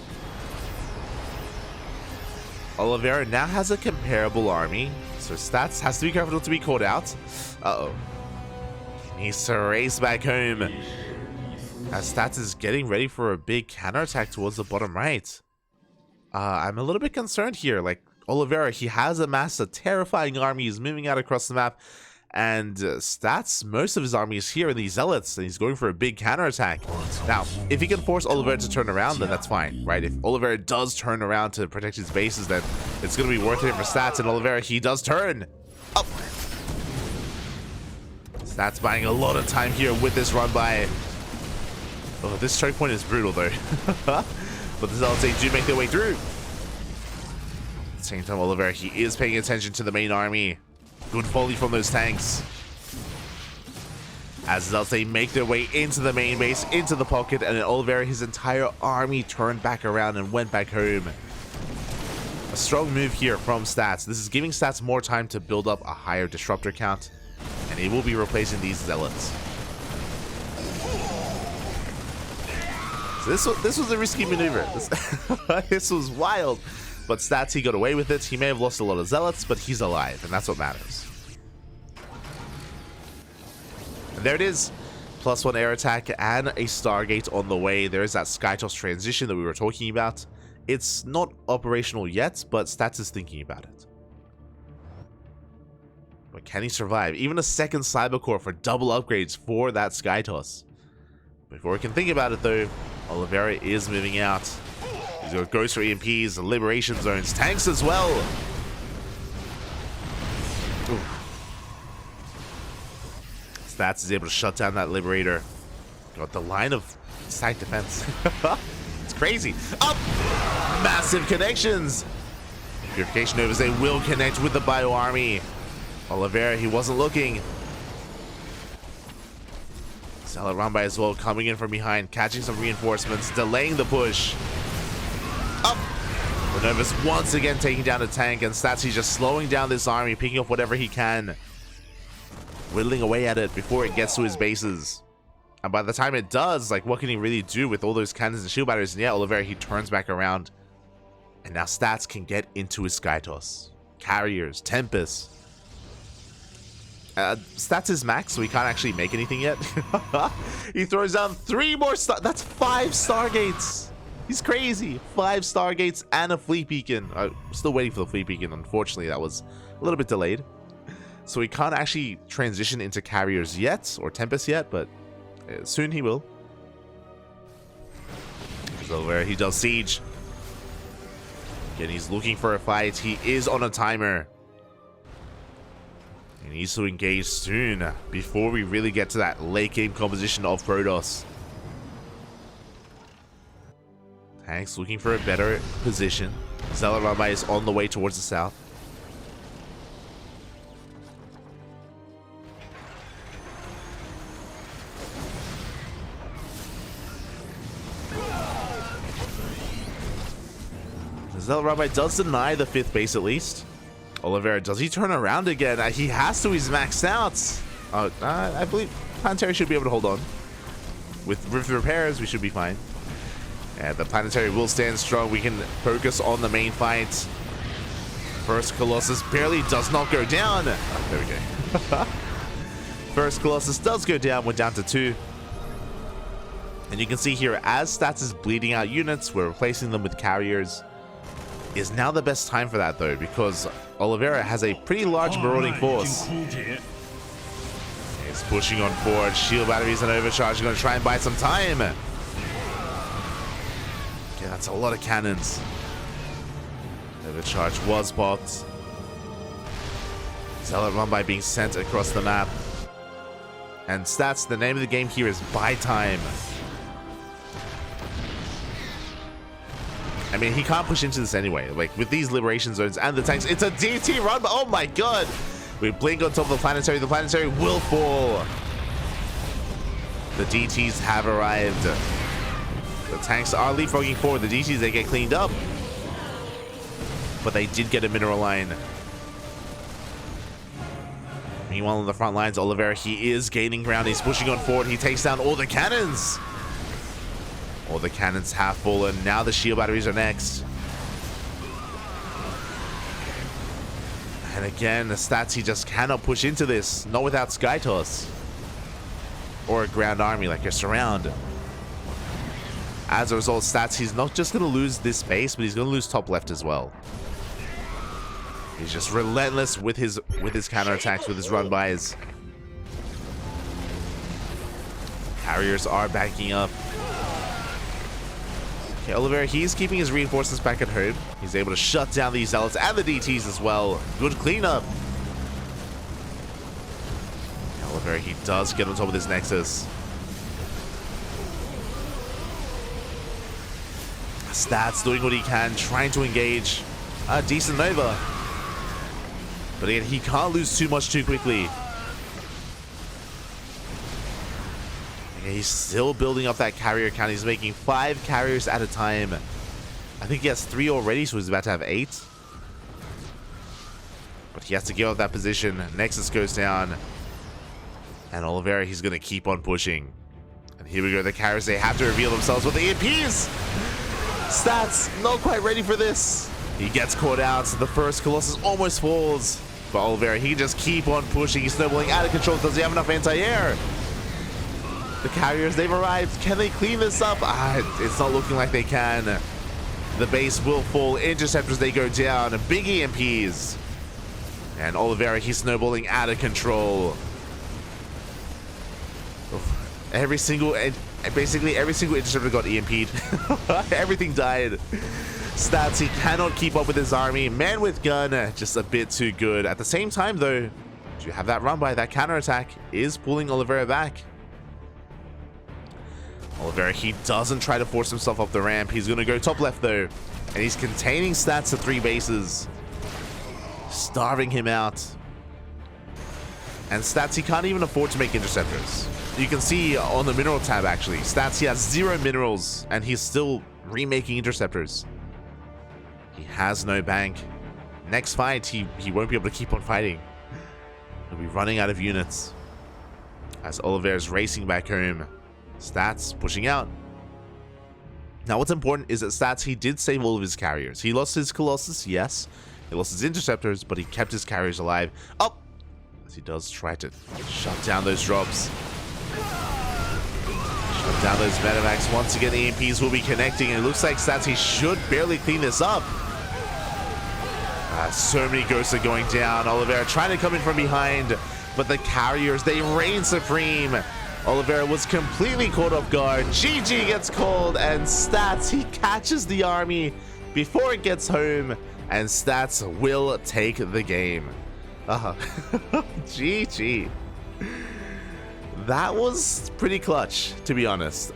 Oliveira now has a comparable army, so Stats has to be careful not to be caught out. Uh-oh. Needs to race back home. As Stats is getting ready for a big counterattack towards the bottom right. I'm a little bit concerned here. Like, Oliveira, he has amassed a terrifying army. He's moving out across the map. And Stats, most of his army is here in these Zealots, and he's going for a big counterattack. Now, if he can force Oliveira to turn around, then that's fine, right? If Oliveira does turn around to protect his bases, then it's going to be worth it for Stats. And Oliveira, he does turn. Up. Stats buying a lot of time here with this run by. Oh, this choke point is brutal, though. But the Zealots, they do make their way through. At the same time, Oliveira, he is paying attention to the main army. Good volley from those tanks. As Zealots, they make their way into the main base, into the pocket, and then Oliveira, his entire army turned back around and went back home. A strong move here from Stats. This is giving Stats more time to build up a higher disruptor count, and he will be replacing these Zealots. So this was a risky maneuver. This was wild. But Stats, he got away with it. He may have lost a lot of Zealots, but he's alive, and that's what matters. And there it is. +1 air attack and a Stargate on the way. There is that Skytoss transition that we were talking about. It's not operational yet, but Stats is thinking about it. But can he survive? Even a second Cybercore for double upgrades for that Skytoss. Before we can think about it, though, Oliveira is moving out. He's got Ghost for EMPs, Liberation Zones, tanks as well. Ooh. Stats is able to shut down that Liberator. Got the line of stack defense. It's crazy. Up! Massive connections. Purification Novas, they will connect with the Bio Army. Oliveira, he wasn't looking. Zealot run by as well, coming in from behind, catching some reinforcements, delaying the push. Up! The Novus once again taking down a tank, and Stats, he's just slowing down this army, picking up whatever he can. Whittling away at it before it gets to his bases. And by the time it does, like, what can he really do with all those cannons and shield batteries? And yeah, Oliveira, he turns back around. And now Stats can get into his Skytoss. Carriers, Tempest. Stats is max, so he can't actually make anything yet. He throws down 3 more that's 5 Stargates. He's crazy. 5 Stargates and a fleet beacon. I'm still waiting for the fleet beacon. Unfortunately, that was a little bit delayed. So he can't actually transition into carriers yet, or Tempest yet, but soon he will. So where he does siege. Again, he's looking for a fight. He is on a timer. He needs to engage soon before we really get to that late game composition of Protoss. Tanks looking for a better position. Zealot Rabbi is on the way towards the south. The Zealot Rabbi does deny the 5th base at least. Oliveira, does he turn around again? He has to, he's maxed out. I believe Planetary should be able to hold on. With repairs, we should be fine. And the Planetary will stand strong. We can focus on the main fight. First Colossus barely does not go down. Oh, there we go. First Colossus does go down. We're down to 2. And you can see here, as Stats is bleeding out units, we're replacing them with carriers. Is now the best time for that though, because Oliveira has a pretty large marauding force. He's pushing on forward. Shield batteries and overcharge are going to try and buy some time. Okay, that's a lot of cannons. Overcharge was popped. Zealot run by being sent across the map. And Stats, the name of the game here is buy time. I mean, he can't push into this anyway. Like, with these liberation zones and the tanks, it's a DT run. Oh my god! We blink on top of the Planetary. The Planetary will fall. The DTs have arrived. The tanks are leapfrogging forward. The DTs, they get cleaned up. But they did get a mineral line. Meanwhile, on the front lines, Oliveira, he is gaining ground. He's pushing on forward. He takes down all the cannons. All the cannons have fallen. Now the shield batteries are next. And again, the Stats, he just cannot push into this. Not without Skytoss. Or a ground army like a surround. As a result, Stats, he's not just going to lose this base, but he's going to lose top left as well. He's just relentless with his counterattacks, with his run-bys. Carriers are backing up. Okay, Oliveira, he's keeping his reinforcements back at home. He's able to shut down these zealots and the DTs as well. Good cleanup. Oliveira, he does get on top of this Nexus. Stats doing what he can, trying to engage a decent Nova. But again, he can't lose too much too quickly. He's still building up that carrier count. He's making 5 carriers at a time. I think he has 3 already, so he's about to have 8. But he has to give up that position. Nexus goes down. And Oliveira, he's going to keep on pushing. And here we go. The carriers, they have to reveal themselves with the EMPs. Stats, not quite ready for this. He gets caught out. The first Colossus almost falls. But Oliveira, he can just keep on pushing. He's snowballing out of control. Does he have enough anti-air? The carriers, they've arrived. Can they clean this up? It's not looking like they can. The base will fall. Interceptors, they go down. Big EMPs. And Oliveira, he's snowballing out of control. Basically every single interceptor got EMP'd. Everything died. Stats, he cannot keep up with his army. Man with gun, just a bit too good. At the same time, though, do you have that run by? That counterattack is pulling Oliveira back. Oliveira, he doesn't try to force himself up the ramp. He's going to go top left, though. And he's containing Stats to 3 bases. Starving him out. And Stats, he can't even afford to make interceptors. You can see on the mineral tab, actually. Stats, he has 0 minerals, and he's still remaking interceptors. He has no bank. Next fight, he won't be able to keep on fighting. He'll be running out of units. As Oliveira's racing back home. Stats pushing out. Now what's important is that Stats, he did save all of his carriers. He lost his Colossus, yes. He lost his interceptors, but he kept his carriers alive. Oh! as he does try to shut down those drops. Shut down those Medivacs. Once again, the EMPs will be connecting, and it looks like Statsy should barely clean this up. So many ghosts are going down. Oliveira trying to come in from behind, but the carriers, they reign supreme. Oliveira was completely caught off guard. GG gets called, and Stats, he catches the army before it gets home, and Stats will take the game. GG. That was pretty clutch, to be honest.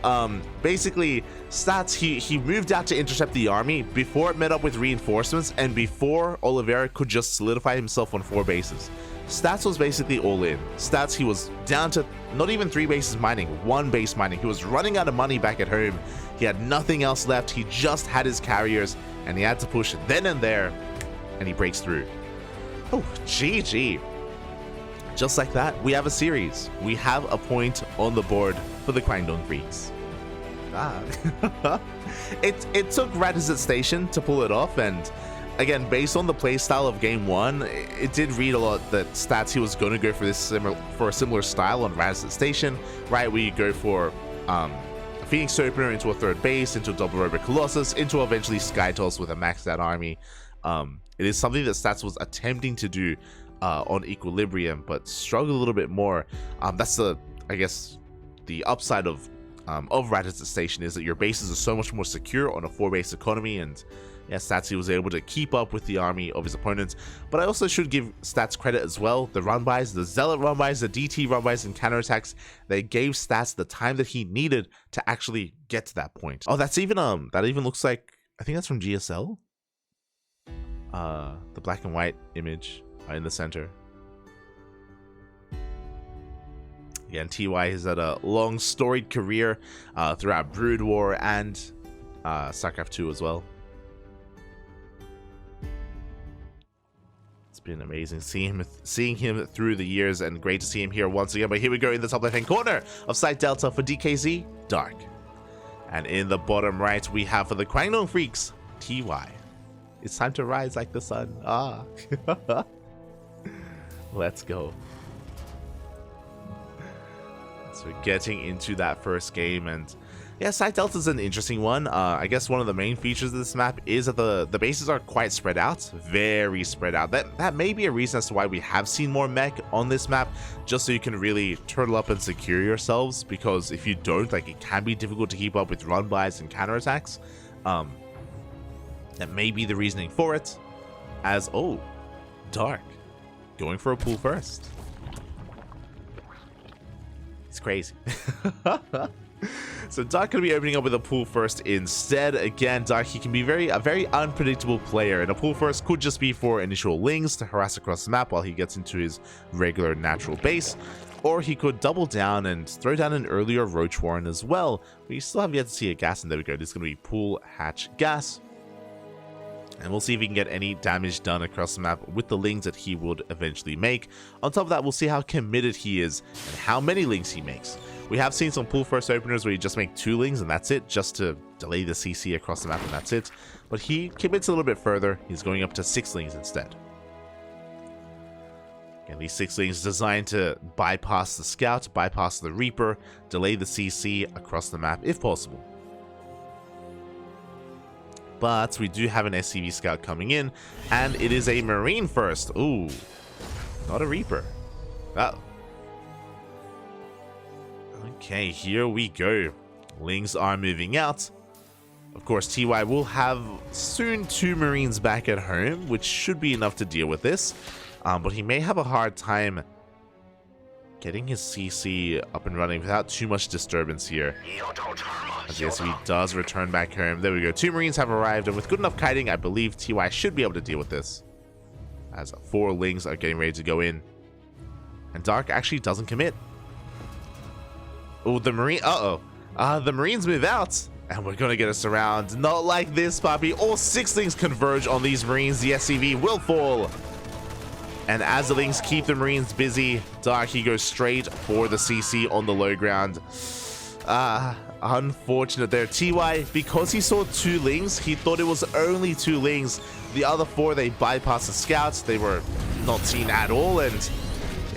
Basically, Stats, he moved out to intercept the army before it met up with reinforcements and before Oliveira could just solidify himself on 4 bases. Stats was basically all in. Stats, he was down to not even 3 bases mining, 1 base mining. He was running out of money back at home. He had nothing else left. He just had his carriers, and he had to push then and there, and he breaks through. Oh, GG. Just like that, we have a series. We have a point on the board for the KWANGDONG Freecs. It took Radizet Station to pull it off, and again, based on the playstyle of game 1, it did read a lot that Stats, he was going to go for a similar style on Radizet Station, right? Where you go for a Phoenix Opener into a 3rd base, into a double Robo Colossus, into eventually Skytoss with a maxed out army. It is something that Stats was attempting to do on Equilibrium, but struggled a little bit more. That's I guess the upside of Radizet Station is that your bases are so much more secure on a 4-base economy, and yeah, Stats, he was able to keep up with the army of his opponents. But I also should give Stats credit as well. The run-bys, the Zealot run-bys, the DT run-bys, and counterattacks, they gave Stats the time that he needed to actually get to that point. Oh, that's even that even looks like, I think that's from GSL. The black and white image in the center. Again, TY has had a long storied career throughout Brood War and StarCraft 2 as well. It's been amazing seeing him through the years, and great to see him here once again. But here we go in the top left hand corner of Site Delta for DKZ, Dark. And in the bottom right, we have for the KWANGDONG Freecs, TY. It's time to rise like the sun. Let's go. So getting into that first game, and yeah, Site Delta is an interesting one. I guess one of the main features of this map is that the bases are quite spread out, very spread out. That may be a reason as to why we have seen more mech on this map, just so you can really turtle up and secure yourselves, because if you don't, like, it can be difficult to keep up with run-bys and counterattacks. That may be the reasoning for it, as, oh, Dark, going for a pool first. It's crazy. So Dark going to be opening up with a pool first instead. Again, Dark, he can be a very unpredictable player, and a pool first could just be for initial lings to harass across the map while he gets into his regular natural base, or he could double down and throw down an earlier Roach Warren as well. We still have yet to see a gas, and there we go. This is going to be pool hatch gas. And we'll see if he can get any damage done across the map with the lings that he would eventually make. On top of that, we'll see how committed he is and how many lings he makes. We have seen some pool first openers where you just make 2 lings and that's it, just to delay the CC across the map, and that's it. But he commits a little bit further. He's going up to 6 lings instead. And these 6 lings designed to bypass the Scout, bypass the Reaper, delay the CC across the map if possible. But we do have an SCV Scout coming in, and it is a Marine first. Ooh, not a Reaper. Oh. Okay, here we go. Lings are moving out. Of course, TY will have soon 2 Marines back at home, which should be enough to deal with this. But he may have a hard time getting his CC up and running without too much disturbance here. As the SCV does return back home. There we go. 2 Marines have arrived, and with good enough kiting, I believe TY should be able to deal with this. As 4 lings are getting ready to go in. And Dark actually doesn't commit. Oh, the Marine. The Marines move out. And we're going to get us around. Not like this, puppy. All 6 lings converge on these Marines. The SCV will fall. And as the lings keep the Marines busy, Dark, he goes straight for the CC on the low ground. Unfortunate there. TY, because he saw 2 lings, he thought it was only 2 lings. The other 4, they bypassed the Scouts. They were not seen at all. And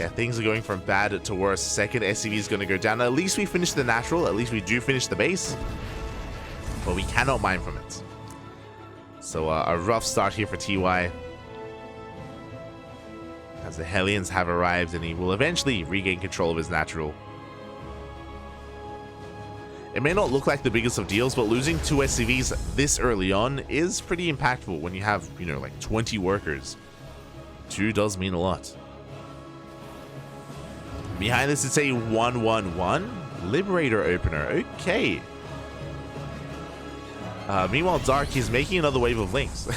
Yeah, things are going from bad to worse. Second SCV is going to go down. At least we finish the natural. At least we do finish the base. But we cannot mine from it. So a rough start here for TY. As the Hellions have arrived, and he will eventually regain control of his natural. It may not look like the biggest of deals, but losing 2 SCVs this early on is pretty impactful when you have, you know, like 20 workers. 2 does mean a lot. Behind this, it's a 1-1-1 Liberator opener. Okay. Meanwhile, Dark is making another wave of links.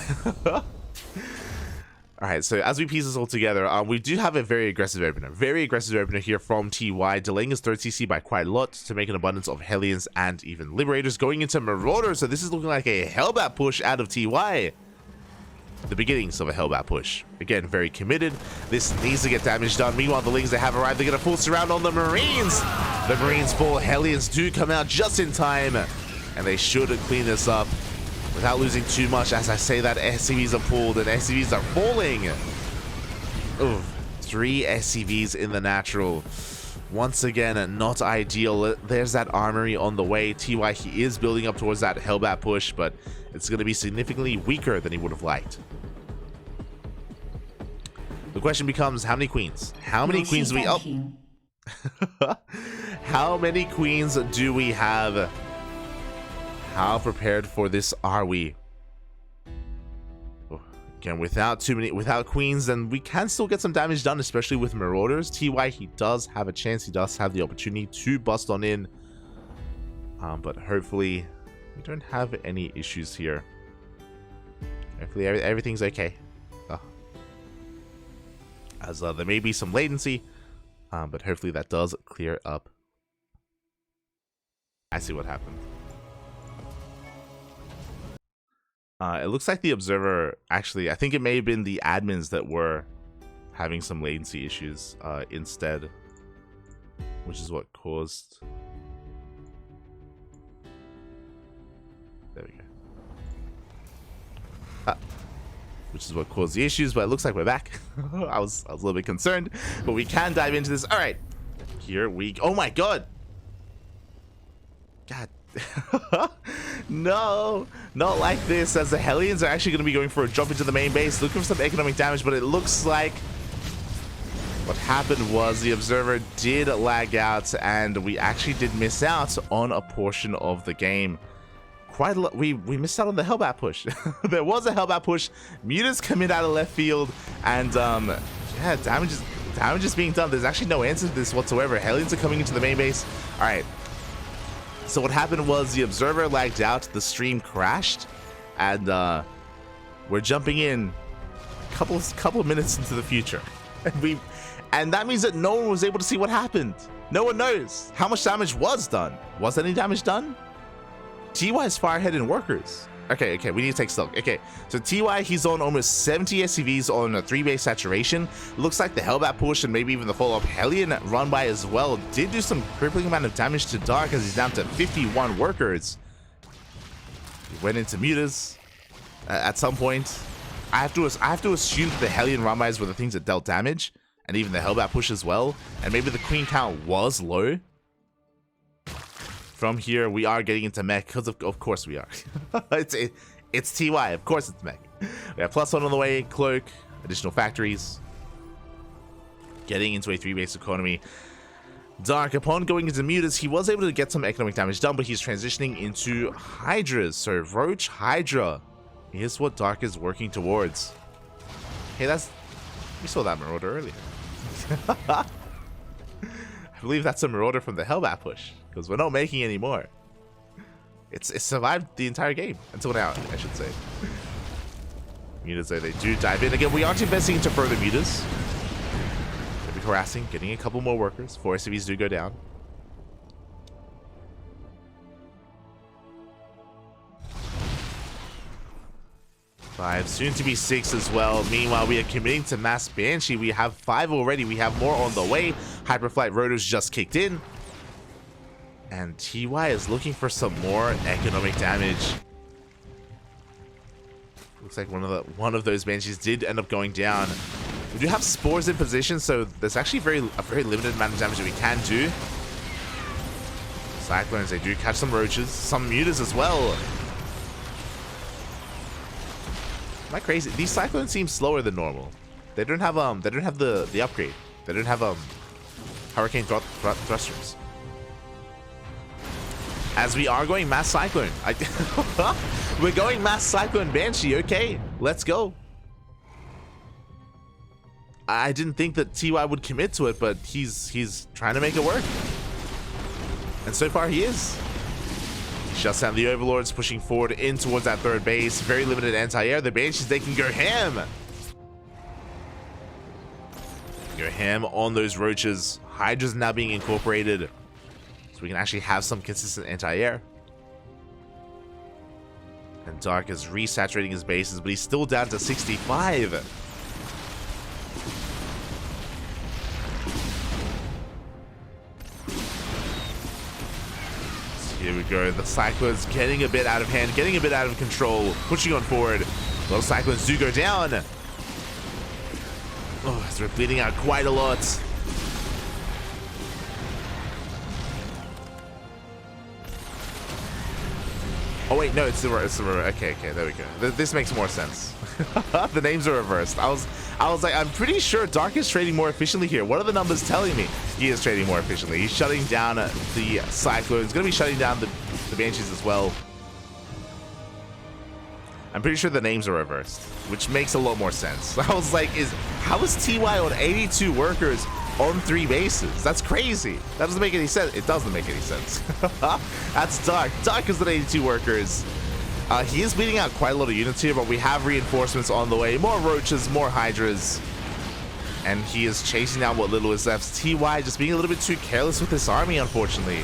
Alright, so as we piece this all together, we do have a very aggressive opener. Very aggressive opener here from TY, delaying his 3rd CC by quite a lot to make an abundance of Hellions and even Liberators, going into Marauders. So this is looking like a Hellbat push out of TY. The beginnings of a Hellbat push. Again, very committed. This needs to get damage done. Meanwhile, the Lings, they have arrived. They're going to full surround on the Marines. The Marines fall. Hellions do come out just in time. And they should clean this up without losing too much. As I say that, SCVs are pulled and SCVs are falling. Oof. 3 SCVs in the natural. Once again, not ideal. There's that armory on the way. TY, he is building up towards that Hellbat push, but it's going to be significantly weaker than he would have liked. The question becomes, how many queens? How many queens do we... Oh. How many queens do we have? How prepared for this are we? Again, without queens, then we can still get some damage done, especially with Marauders. TY, he does have a chance. He does have the opportunity to bust on in. But hopefully, we don't have any issues here. Hopefully, everything's okay. As there may be some latency, but hopefully that does clear up. I see what happened. It looks like the observer, actually, I think it may have been the admins that were having some latency issues instead, which is what caused... There we go. Which is what caused the issues, but it looks like we're back. I was a little bit concerned, but we can dive into this. All right, here we go. Oh my god. God. No, not like this, as the Hellions are actually going to be going for a jump into the main base, looking for some economic damage, but it looks like what happened was the observer did lag out, and we actually did miss out on a portion of the game. Quite a lot. We missed out on the Hellbat push. There was a Hellbat push. Mutas come in out of left field, and yeah, damage is being done. There's actually no answer to this whatsoever. Hellions are coming into the main base. All right. So what happened was the observer lagged out, the stream crashed, and we're jumping in a couple of minutes into the future, and that means that no one was able to see what happened. No one knows how much damage was done. Was any damage done? TY is far ahead in workers. Okay, we need to take stock. Okay, so TY, he's on almost 70 SCVs on a 3-base saturation. Looks like the Hellbat push and maybe even the follow-up Hellion run by as well did do some crippling amount of damage to Dark, as he's down to 51 workers. He went into mutas at some point. I have to assume that the Hellion run bys were the things that dealt damage, and even the Hellbat push as well. And maybe the queen count was low. From here, we are getting into mech, because of course we are. It's TY, of course it's mech. We have +1 on the way, cloak, additional factories. Getting into a 3-base economy. Dark, upon going into mutas, he was able to get some economic damage done, but he's transitioning into Hydras. So Roach Hydra is what Dark is working towards. Hey, we saw that Marauder earlier. I believe that's a Marauder from the Hellbat push, because we're not making any more. It's survived the entire game until now, I should say. Mutas, though, they do dive in. Again, we aren't investing into further mutas. They'll be harassing, getting a couple more workers. 4 SCVs do go down. Five, soon to be 6 as well. Meanwhile, we are committing to Mass Banshee. We have 5 already. We have more on the way. Hyperflight Rotors just kicked in. And TY is looking for some more economic damage. Looks like one of those Banshees did end up going down. We do have spores in position, so there's actually a very limited amount of damage that we can do. Cyclones, they do catch some roaches, some mutas as well. Am I crazy? These cyclones seem slower than normal. They don't have the upgrade. They don't have hurricane thrusters. As we are going mass cyclone. We're going mass cyclone Banshee. Okay, let's go. I didn't think that TY would commit to it, but he's trying to make it work. And so far he is. Shuts down the Overlords, pushing forward in towards that third base. Very limited anti-air. The Banshees, they can go ham. Go ham on those roaches. Hydra's now being incorporated, so we can actually have some consistent anti-air. And Dark is resaturating his bases, but he's still down to 65. Here we go. The Cyclones getting a bit out of hand, getting a bit out of control, pushing on forward. A lot of Cyclones do go down. Oh, so we're bleeding out quite a lot. Oh wait, no, it's the okay, there we go. This makes more sense. The names are reversed. I was like, I'm pretty sure Dark is trading more efficiently here. What are the numbers telling me? He is trading more efficiently. He's shutting down the Cyclones. Gonna be shutting down the Banshees as well. I'm pretty sure the names are reversed, which makes a lot more sense. I was like, how is TY on 82 workers on 3 bases? That's crazy. That doesn't make any sense. It doesn't make any sense. That's Dark. Dark is on 82 workers. He is bleeding out quite a lot of units here, but we have reinforcements on the way. More roaches, more hydras. And he is chasing down what little is left. TY just being a little bit too careless with this army, unfortunately.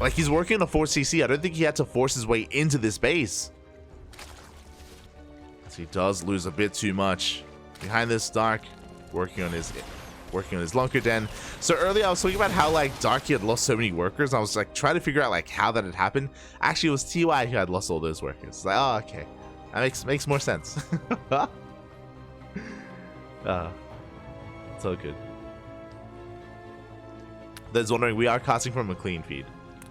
Like, he's working on a 4CC. I don't think he had to force his way into this base. So he does lose a bit too much. Behind this, Dark working on his Lunker Den. So earlier I was talking about how like Darky had lost so many workers. I was like trying to figure out like how that had happened. Actually, it was TY who had lost all those workers. It's like, oh, okay, that makes more sense. So good. Those wondering, we are casting from a clean feed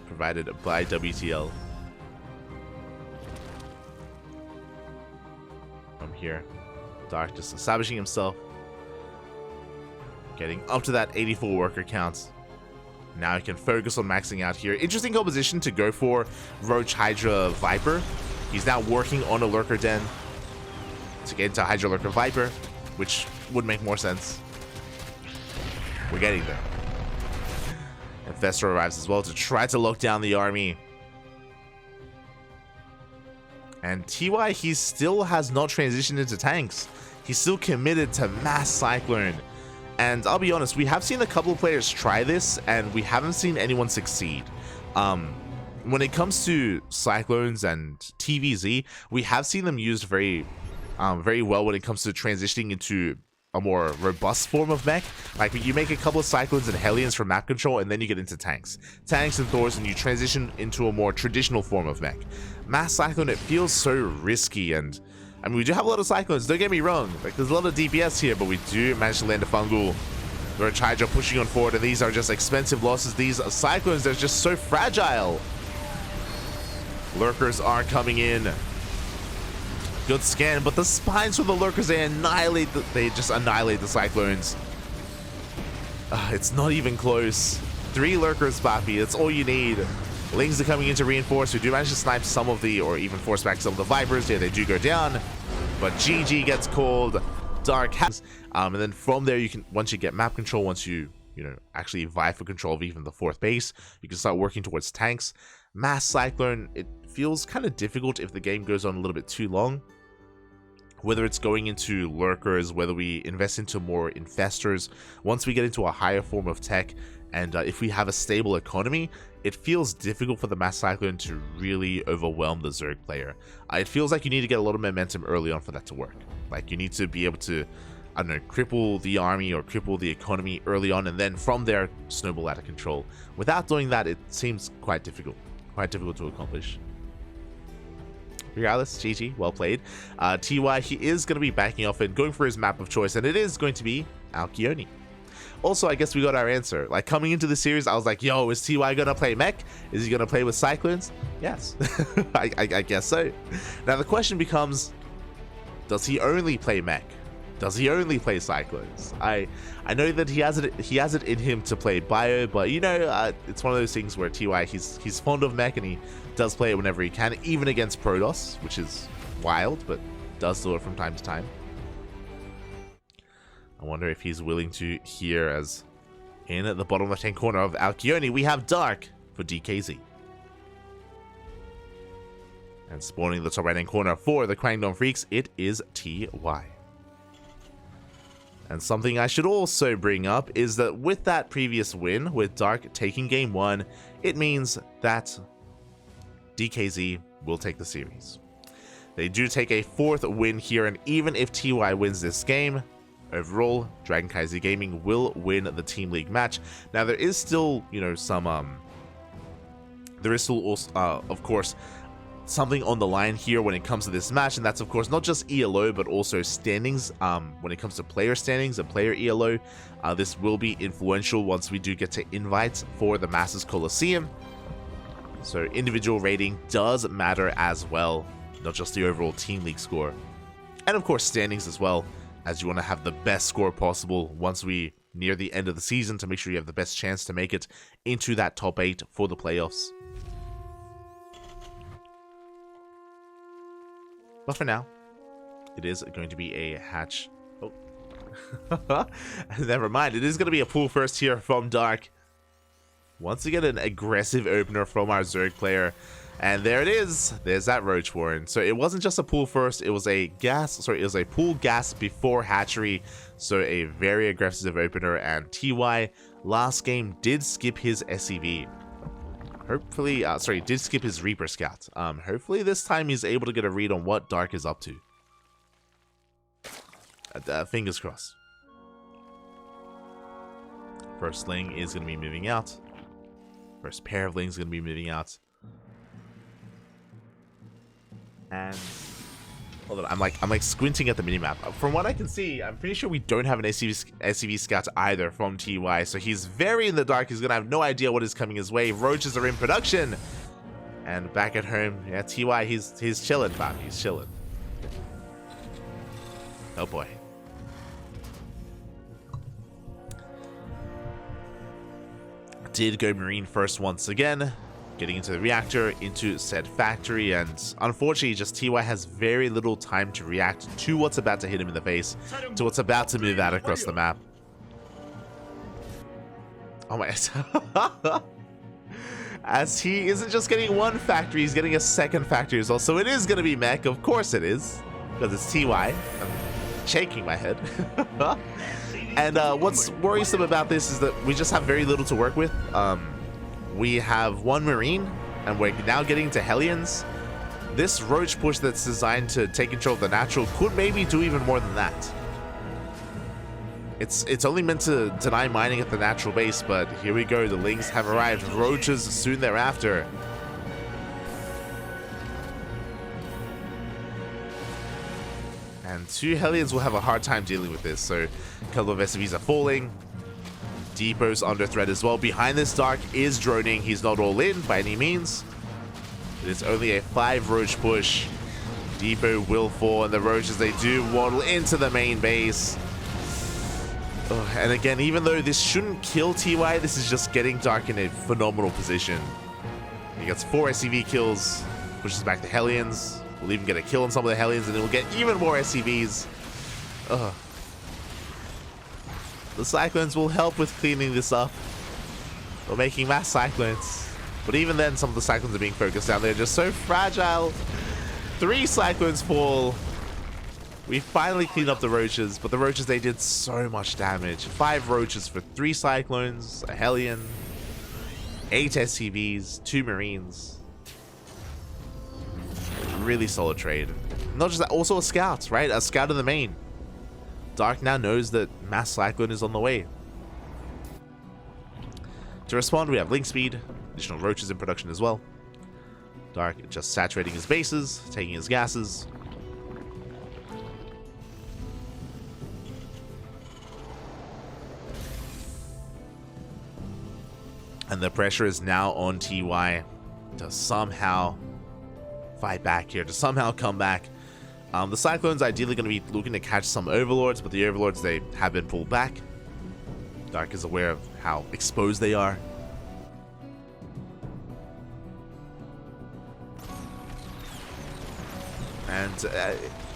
provided by WTL. From here, Dark just establishing himself, getting up to that 84 worker count. Now he can focus on maxing out here. Interesting composition to go for Roach, Hydra, Viper. He's now working on a Lurker Den to get into Hydra, Lurker, Viper, which would make more sense. We're getting there. And Fester arrives as well to try to lock down the army. And TY, he still has not transitioned into tanks. He's still committed to mass Cyclone. And I'll be honest, we have seen a couple of players try this, and we haven't seen anyone succeed. When it comes to Cyclones and TVZ, we have seen them used very well when it comes to transitioning into a more robust form of mech. Like, you make a couple of Cyclones and Hellions for map control, and then you get into tanks and Thors, and you transition into a more traditional form of mech. Mass Cyclone, it feels so risky, and I mean, we do have a lot of Cyclones, don't get me wrong. Like, there's a lot of DPS here, but we do manage to land a Fungal. Roach Hydra pushing on forward, and these are just expensive losses. These are Cyclones, they're just so fragile. Lurkers are coming in. Good scan, but the spines from the Lurkers, they just annihilate the Cyclones. It's not even close. 3 Lurkers, Bappy, that's all you need. Lings are coming in to reinforce. We do manage to snipe some of the, or even force back some of the Vipers. Yeah, they do go down, but GG gets called. Dark has, and then from there you can, once you get map control, once you actually vie for control of even the 4th base, you can start working towards tanks. Mass Cyclone, it feels kind of difficult if the game goes on a little bit too long. Whether it's going into Lurkers, whether we invest into more Infestors, once we get into a higher form of tech, and if we have a stable economy, it feels difficult for the Mass Cyclone to really overwhelm the Zerg player. It feels like you need to get a lot of momentum early on for that to work. Like, you need to be able to, I don't know, cripple the army or cripple the economy early on, and then from there, snowball out of control. Without doing that, it seems quite difficult to accomplish. regardless, GG, well played. TY, he is going to be backing off and going for his map of choice, and it is going to be Alkione. Also, I guess we got our answer. Like, coming into the series, I was like, yo, is TY gonna play mech? Is he gonna play with Cyclones? Yes. I guess so. Now the question becomes, does he only play mech? Does he only play Cyclones? I know that he has it in him to play bio, but you know, it's one of those things where TY, he's fond of mech, and he does play it whenever he can, even against Protoss, which is wild, but does do it from time to time. I wonder if he's willing to here, as in at the bottom left-hand corner of Alkione, we have Dark for DKZ. And spawning the top right-hand corner for the KWANGDONG Freecs, it is TY. And something I should also bring up is that with that previous win, with Dark taking game 1, it means that DKZ will take the series. They do take a 4th win here, and even if TY wins this game, overall, KaiZi Gaming will win the Team League match. Now, there is still, you know, there is still also, of course, something on the line here when it comes to this match, and that's, of course, not just ELO, but also standings. When it comes to player standings and player ELO, this will be influential once we do get to invites for the Masters Coliseum. So individual rating does matter as well, not just the overall Team League score. And, of course, standings as well, as you want to have the best score possible once we near the end of the season to make sure you have the best chance to make it into that top 8 for the playoffs. But for now, it is going to be a hatch. Oh, never mind. It is going to be a pull first here from Dark. Once again, an aggressive opener from our Zerg player. And there it is. There's that Roach Warren. So it wasn't just a pull first. It was a pull gas before hatchery. So a very aggressive opener. And TY last game did skip his SCV. Hopefully, did skip his Reaper Scout. Hopefully this time he's able to get a read on what Dark is up to. Fingers crossed. First Ling is going to be moving out. First pair of Lings is going to be moving out. And hold on, I'm like squinting at the minimap. From what I can see, I'm pretty sure we don't have an SCV scout either from TY, so he's very in the dark. He's gonna have no idea what is coming his way. Roaches are in production, and back at home, yeah, TY, he's chilling, fam. He's chilling. Oh boy. Did go Marine first once again, getting into the reactor, into said factory, and unfortunately just TY has very little time to react to what's about to hit him in the face, to what's about to move out across the map. Oh my god. As he isn't just getting one factory, he's getting a second factory as well. So it is going to be mech, of course it is, because it's TY. I'm shaking my head. And what's worrisome about this is that we just have very little to work with. We have one Marine, and we're now getting to Hellions. This Roach push that's designed to take control of the natural could maybe do even more than that. It's only meant to deny mining at the natural base, but here we go. The Lings have arrived. Roaches soon thereafter. And two Hellions will have a hard time dealing with this, so a couple of SCVs are falling. Depot's under threat as well. Behind this, Dark is droning. He's not all in by any means. It is only a 5 Roach push. Depot will fall, and the Roaches, they do waddle into the main base. Oh, and again, even though this shouldn't kill TY, this is just getting Dark in a phenomenal position. He gets 4 SCV kills, pushes back the Hellions. We'll even get a kill on some of the Hellions, and then we'll get even more SCVs. Ugh. The Cyclones will help with cleaning this up. We're making mass Cyclones. But even then, some of the Cyclones are being focused down. They're just so fragile. 3 Cyclones fall. We finally cleaned up the Roaches, but the Roaches, they did so much damage. 5 Roaches for 3 Cyclones, a Hellion, 8 SCVs, 2 Marines. Really solid trade. Not just that, also a Scout, right? A Scout in the main. Dark now knows that Mass Cyclone is on the way. To respond, we have Link Speed, additional Roaches in production as well. Dark just saturating his bases, taking his gases. And the pressure is now on TY to somehow fight back here, to somehow come back. The Cyclones ideally going to be looking to catch some Overlords, but the Overlords, they have been pulled back. Dark is aware of how exposed they are. And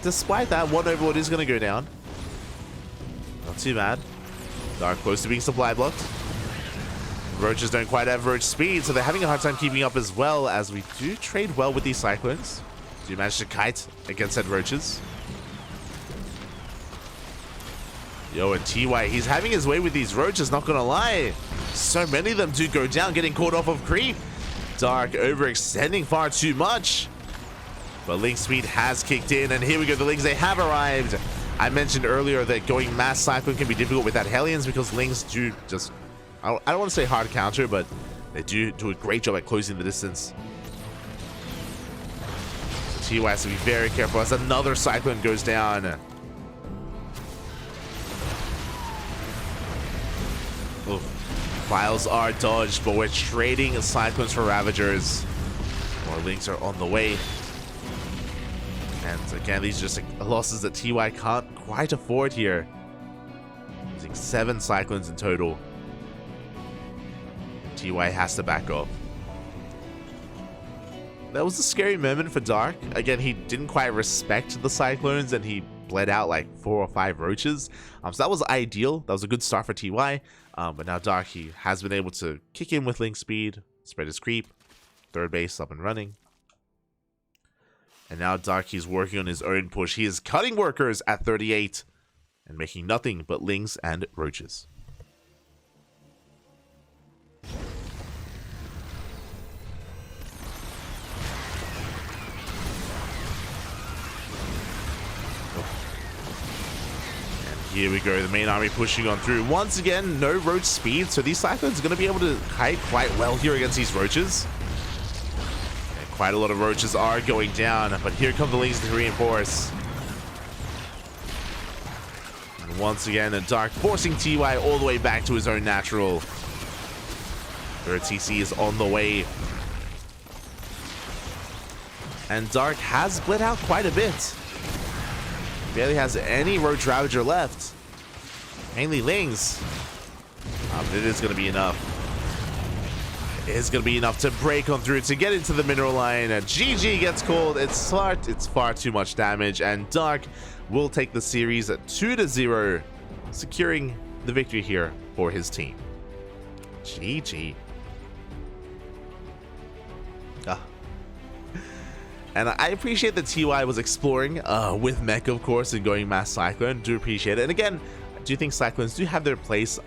despite that, one Overlord is going to go down. Not too bad. Dark close to being supply blocked. Roaches don't quite have roach speed, so they're having a hard time keeping up, as well as we do trade well with these Cyclones. Do manage to kite against said roaches. Yo, and TY, he's having his way with these roaches, not gonna lie. So many of them do go down, getting caught off of creep. Dark overextending far too much. But Link speed has kicked in, and here we go, the Lings, they have arrived. I mentioned earlier that going mass Cyclone can be difficult without Hellions because Lings do just... I don't want to say hard counter, but they do a great job at closing the distance. So TY has to be very careful as another Cyclone goes down. Oof. Files are dodged, but we're trading Cyclones for Ravagers. More Links are on the way. And again, these are just losses that TY can't quite afford here. Losing 7 Cyclones in total. TY has to back off. That was a scary moment for Dark. Again, he didn't quite respect the Cyclones and he bled out like 4 or 5 roaches. So that was ideal. That was a good start for TY. But now Dark, he has been able to kick in with Link speed, spread his creep, third base up and running. And now Dark, he's working on his own push. He is cutting workers at 38 and making nothing but Lings and roaches. Here we go, the main army pushing on through. Once again, no roach speed, so these Cyclones are going to be able to kite quite well here against these roaches. And quite a lot of roaches are going down, but here come the Lings to reinforce. And once again, Dark forcing TY all the way back to his own natural. Third TC is on the way. And Dark has bled out quite a bit. Barely has any Roach Ravager left. Mainly Lings. But it is going to be enough. It is going to be enough to break on through to get into the mineral line. GG gets called. It's far too much damage. And Dark will take the series at 2-0, securing the victory here for his team. GG. And I appreciate that TY was exploring with Mech, of course, and going Mass Cyclone. Do appreciate it. And again, I do think Cyclones do have their place